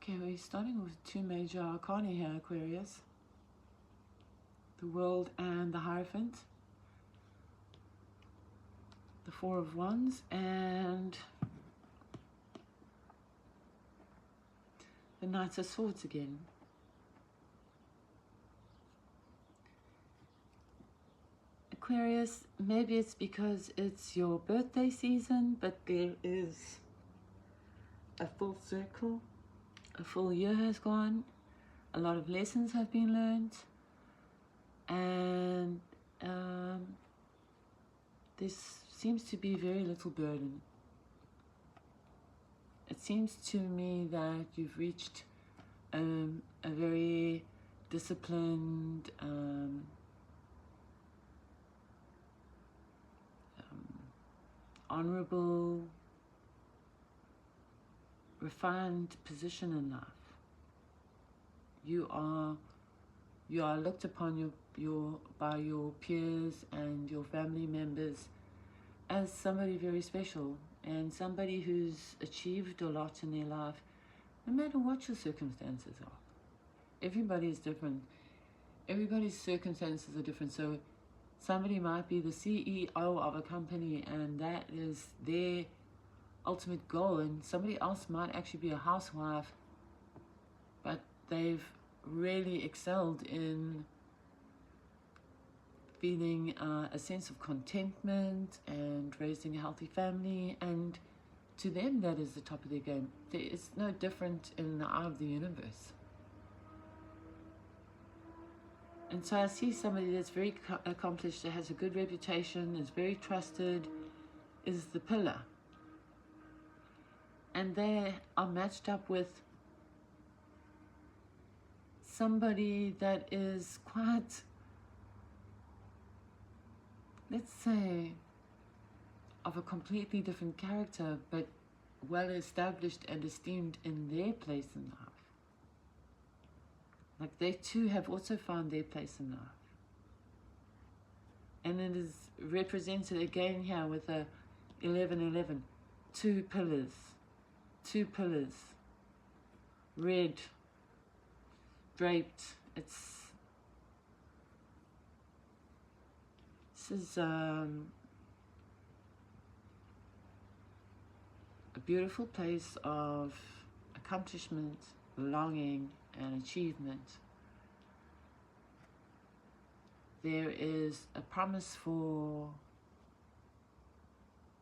Okay, we're starting with two major arcana here, Aquarius. The World and the Hierophant. The Four of Wands and the Knight of Swords again. Aquarius, maybe it's because it's your birthday season, but there is a full circle. A full year has gone, a lot of lessons have been learned, and there seems to be very little burden. It seems to me that you've reached a very disciplined, honorable refined position in life. You are looked upon by your peers and your family members as somebody very special and somebody who's achieved a lot in their life, no matter what your circumstances are. Everybody is different. Everybody's circumstances are different. So somebody might be the CEO of a company and that is their ultimate goal, and somebody else might actually be a housewife, but they've really excelled in feeling a sense of contentment and raising a healthy family, and to them that is the top of their game. There is no different in the eye of the universe. And so I see somebody that's very accomplished, that has a good reputation, is very trusted, is the pillar. And they are matched up with somebody that is quite, let's say, of a completely different character, but well established and esteemed in their place in life. Like they too have also found their place in life. And it is represented again here with a 1111, two pillars, red, draped. This is a beautiful place of accomplishment, belonging, and achievement. There is a promise for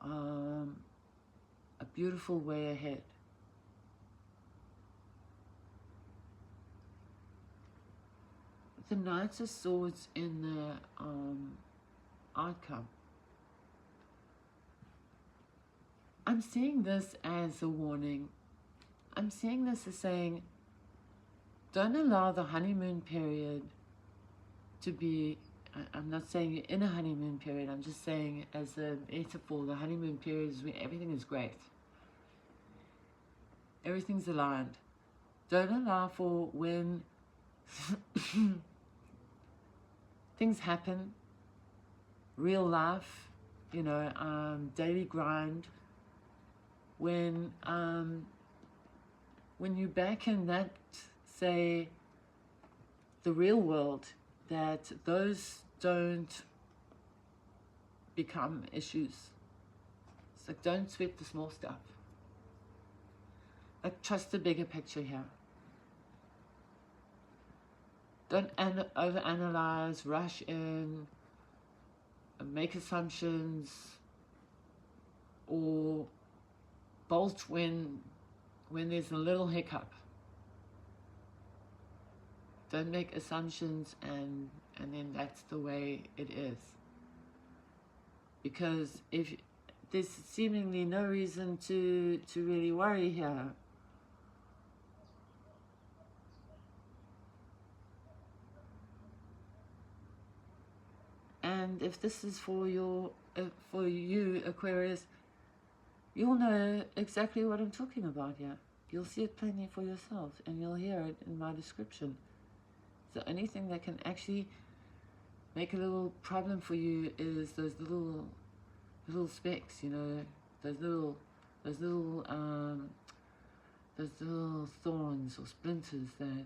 a beautiful way ahead. The Knight of Swords in the outcome. I'm seeing this as a warning. I'm seeing this as saying, don't allow the honeymoon period to be, I'm not saying you're in a honeymoon period, I'm just saying as a metaphor, the honeymoon period is when everything is great. Everything's aligned. Don't allow for when things happen, real life, you know, daily grind, when you're back in that, say, the real world, that those don't become issues. It's like, don't sweat the small stuff. Like, trust the bigger picture here. Don't overanalyze, rush in, make assumptions, or bolt when there's a little hiccup. Don't make assumptions and then that's the way it is. Because if there's seemingly no reason to really worry here. And if this is for you, Aquarius, you'll know exactly what I'm talking about here. You'll see it plainly for yourself, and you'll hear it in my description. The only thing that can actually make a little problem for you is those little specks, you know, those little thorns or splinters that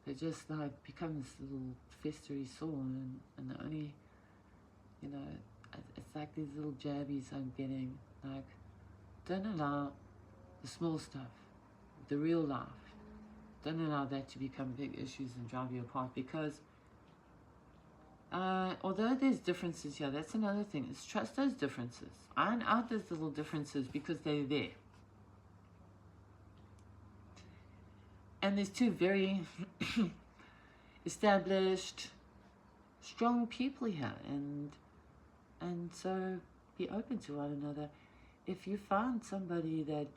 they just like become this little festery sore, and the only, you know, it's like these little jabbies I'm getting. Like, don't allow the small stuff, the real life, don't allow that to become big issues and drive you apart. Because although there's differences here, that's another thing, is trust those differences. Iron out those little differences because they're there. And there's two very established, strong people here, and so be open to one another. If you find somebody that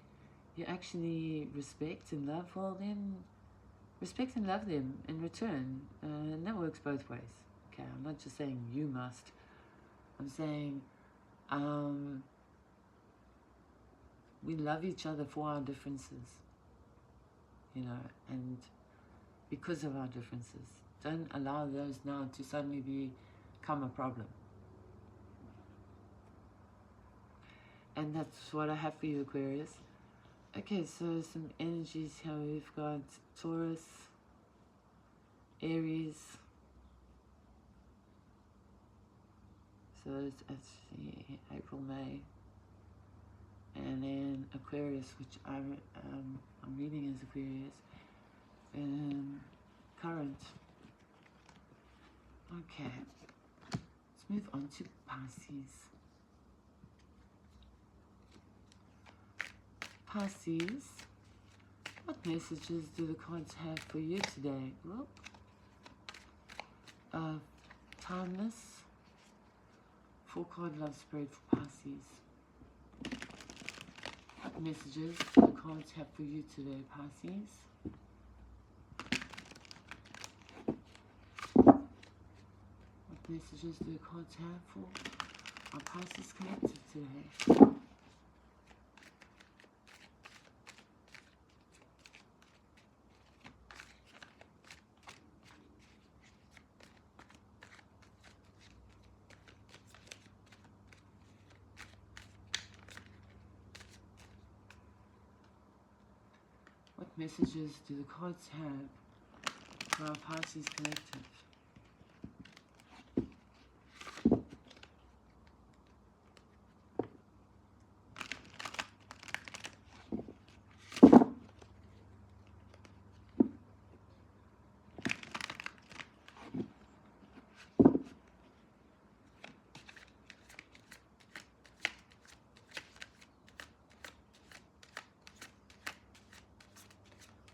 you actually respect and love, well then respect and love them in return, and that works both ways. Okay, I'm not just saying you must. I'm saying we love each other for our differences, you know, and because of our differences. Don't allow those now to suddenly become a problem. And that's what I have for you, Aquarius. Okay, so some energies here. We've got Taurus, Aries. So it's April, May. And then Aquarius, which I'm reading as Aquarius. And current. Okay. Let's move on to Pisces. Pisces, what messages do the cards have for you today? Look, timeless, 4-card love spread for Pisces. What messages do the cards have for you today, Pisces? What messages do the cards have for our Pisces collective today? What messages do the cards have for our Pisces collective?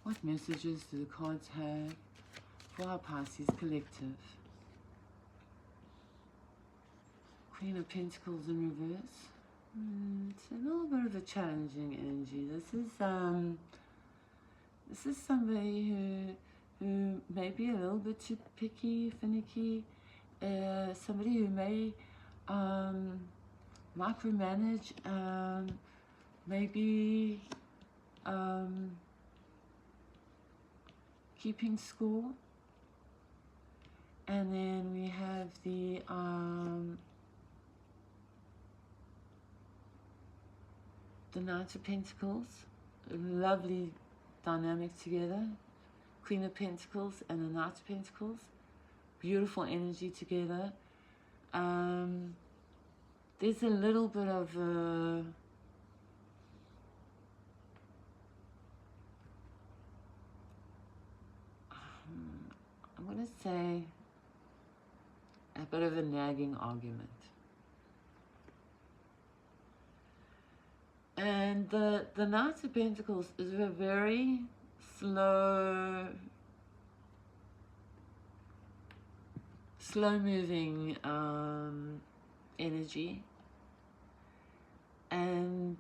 What messages do the cards have for our Pisces collective? Queen of Pentacles in reverse. It's a little bit of a challenging energy. This is somebody who may be a little bit too picky, finicky. Somebody who may micromanage. Maybe. Keeping score. And then we have the Knight of Pentacles, lovely dynamic together. Queen of Pentacles and the Knight of Pentacles, beautiful energy together. There's a little bit of I'm going to say a bit of a nagging argument. And the Knight of Pentacles is a very slow moving energy. And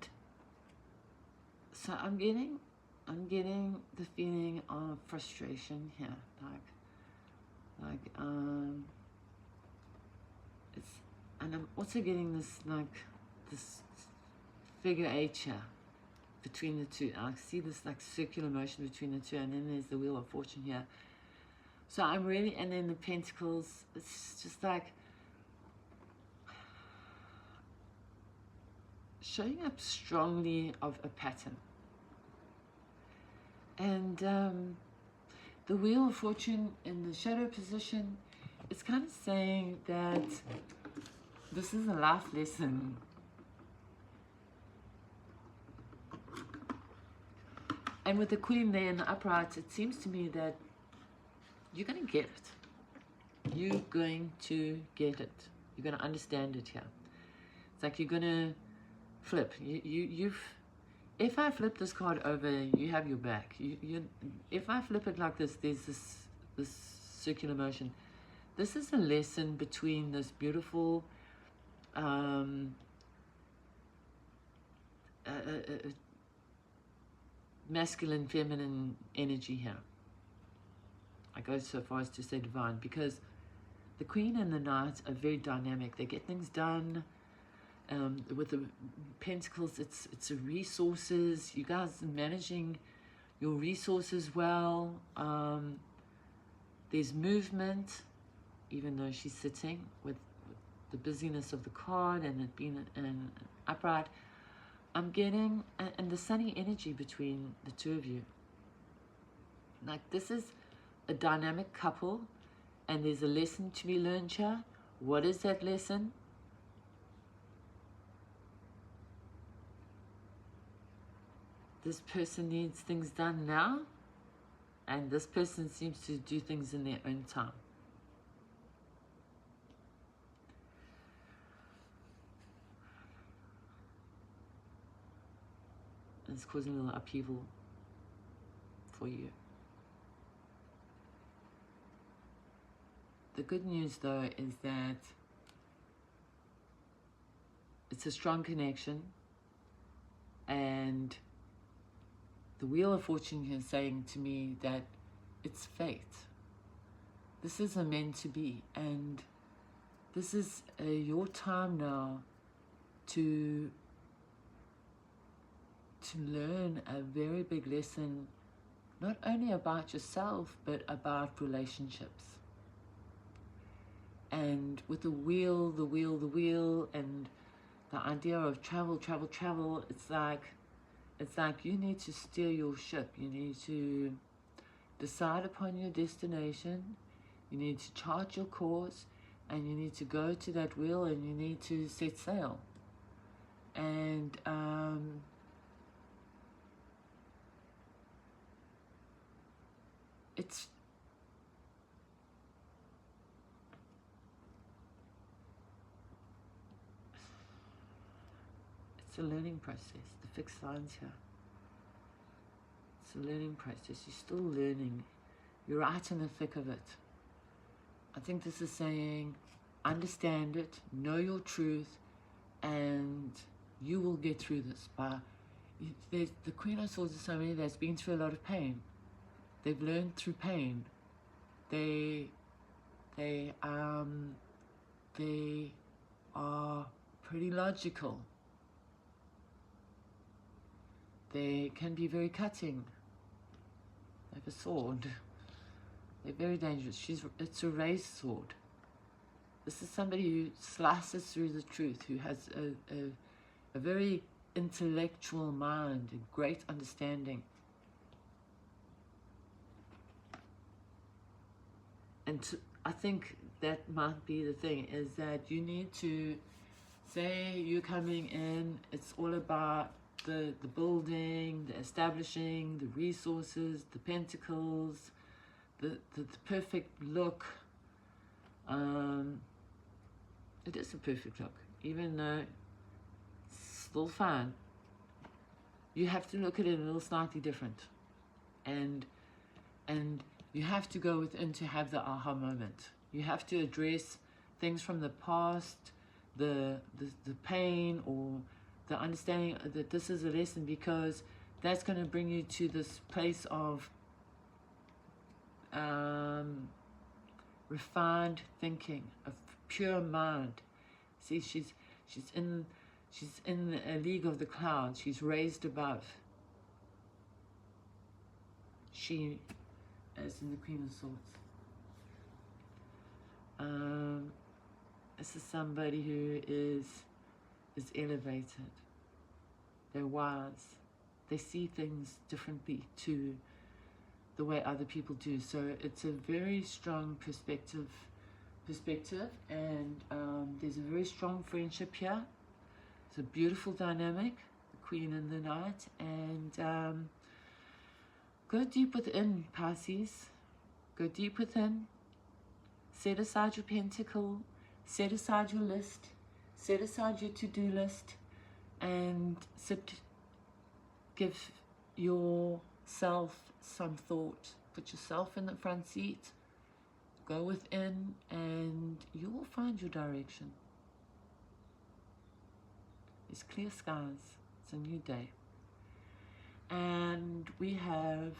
so I'm getting the feeling of frustration here, and I'm also getting this figure 8 here between the two. I see this circular motion between the two, and then there's the Wheel of Fortune here. So I'm really, and then the Pentacles. It's just showing up strongly of a pattern. And the Wheel of Fortune in the shadow position, it's kind of saying that this is a life lesson. And with the Queen there in the upright, it seems to me that you're going to get it. You're going to get it. You're going to understand it here. It's like you're going to flip. If I flip this card over, you have your back. If I flip it like this, there's this circular motion. This is a lesson between this beautiful masculine, feminine energy here. I go so far as to say divine, because the Queen and the Knight are very dynamic. They get things done. With the Pentacles, it's a resources. You guys are managing your resources well. There's movement, even though she's sitting with the busyness of the card and it being an upright. I'm getting and the sunny energy between the two of you. Like, this is a dynamic couple, and there's a lesson to be learned here. What is that lesson? This person needs things done now, and this person seems to do things in their own time. And it's causing a little upheaval for you. The good news, though, is that it's a strong connection, and the Wheel of Fortune here is saying to me that it's fate. This is a meant to be, and this is your time now to learn a very big lesson, not only about yourself, but about relationships. And with the wheel, and the idea of travel, it's like you need to steer your ship. You need to decide upon your destination. You need to chart your course, and you need to go to that wheel, and you need to set sail. And it's a learning process. The fixed lines here. It's a learning process. You're still learning. You're right in the thick of it. I think this is saying, understand it, know your truth, and you will get through this. The Queen of Swords is somebody that's been through a lot of pain. They've learned through pain. They are pretty logical. They can be very cutting. They have a sword. They're very dangerous. It's a raised sword. This is somebody who slices through the truth, who has a very intellectual mind, a great understanding. And I think that might be the thing, is that you need to say you're coming in, it's all about the building, the establishing, the resources, the pentacles, the perfect look. It is a perfect look, even though it's still fine. You have to look at it a little slightly different, and you have to go within to have the aha moment. You have to address things from the past, the pain, or the understanding that this is a lesson, because that's going to bring you to this place of refined thinking, of pure mind. See, she's in a league of the clouds. She's raised above. She, as in the Queen of Swords. This is somebody who is elevated. They're wise. They see things differently to the way other people do. So it's a very strong perspective, and there's a very strong friendship here. It's a beautiful dynamic, the Queen and the Knight, and go deep within, Pisces. Go deep within. Set aside your pentacle. Set aside your list. Set aside your to-do list, and give yourself some thought. Put yourself in the front seat. Go within, and you will find your direction. It's clear skies. It's a new day. And we have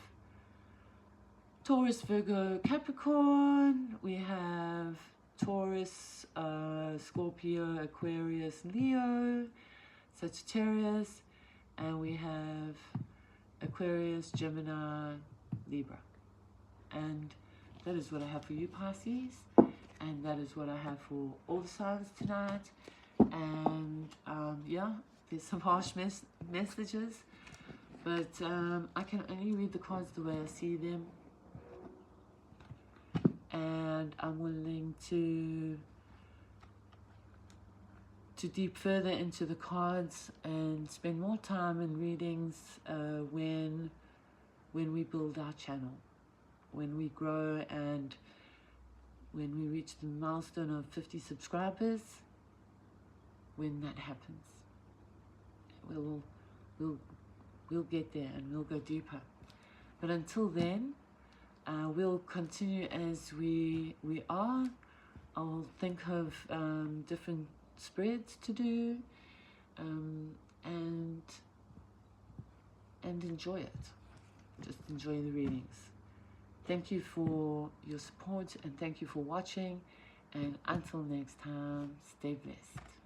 Taurus, Virgo, Capricorn. We have Taurus, Scorpio, Aquarius, Leo, Sagittarius, and we have Aquarius, Gemini, Libra. And that is what I have for you, Pisces, and that is what I have for all the signs tonight. And yeah, there's some harsh messages, but I can only read the cards the way I see them, and I'm willing to deep further into the cards and spend more time in readings when we build our channel, when we grow, and when we reach the milestone of 50 subscribers. When that happens, we'll get there and we'll go deeper. But until then, we'll continue as we are. I'll think of different spreads to do, and enjoy it. Just enjoy the readings. Thank you for your support, and thank you for watching. And until next time, stay blessed.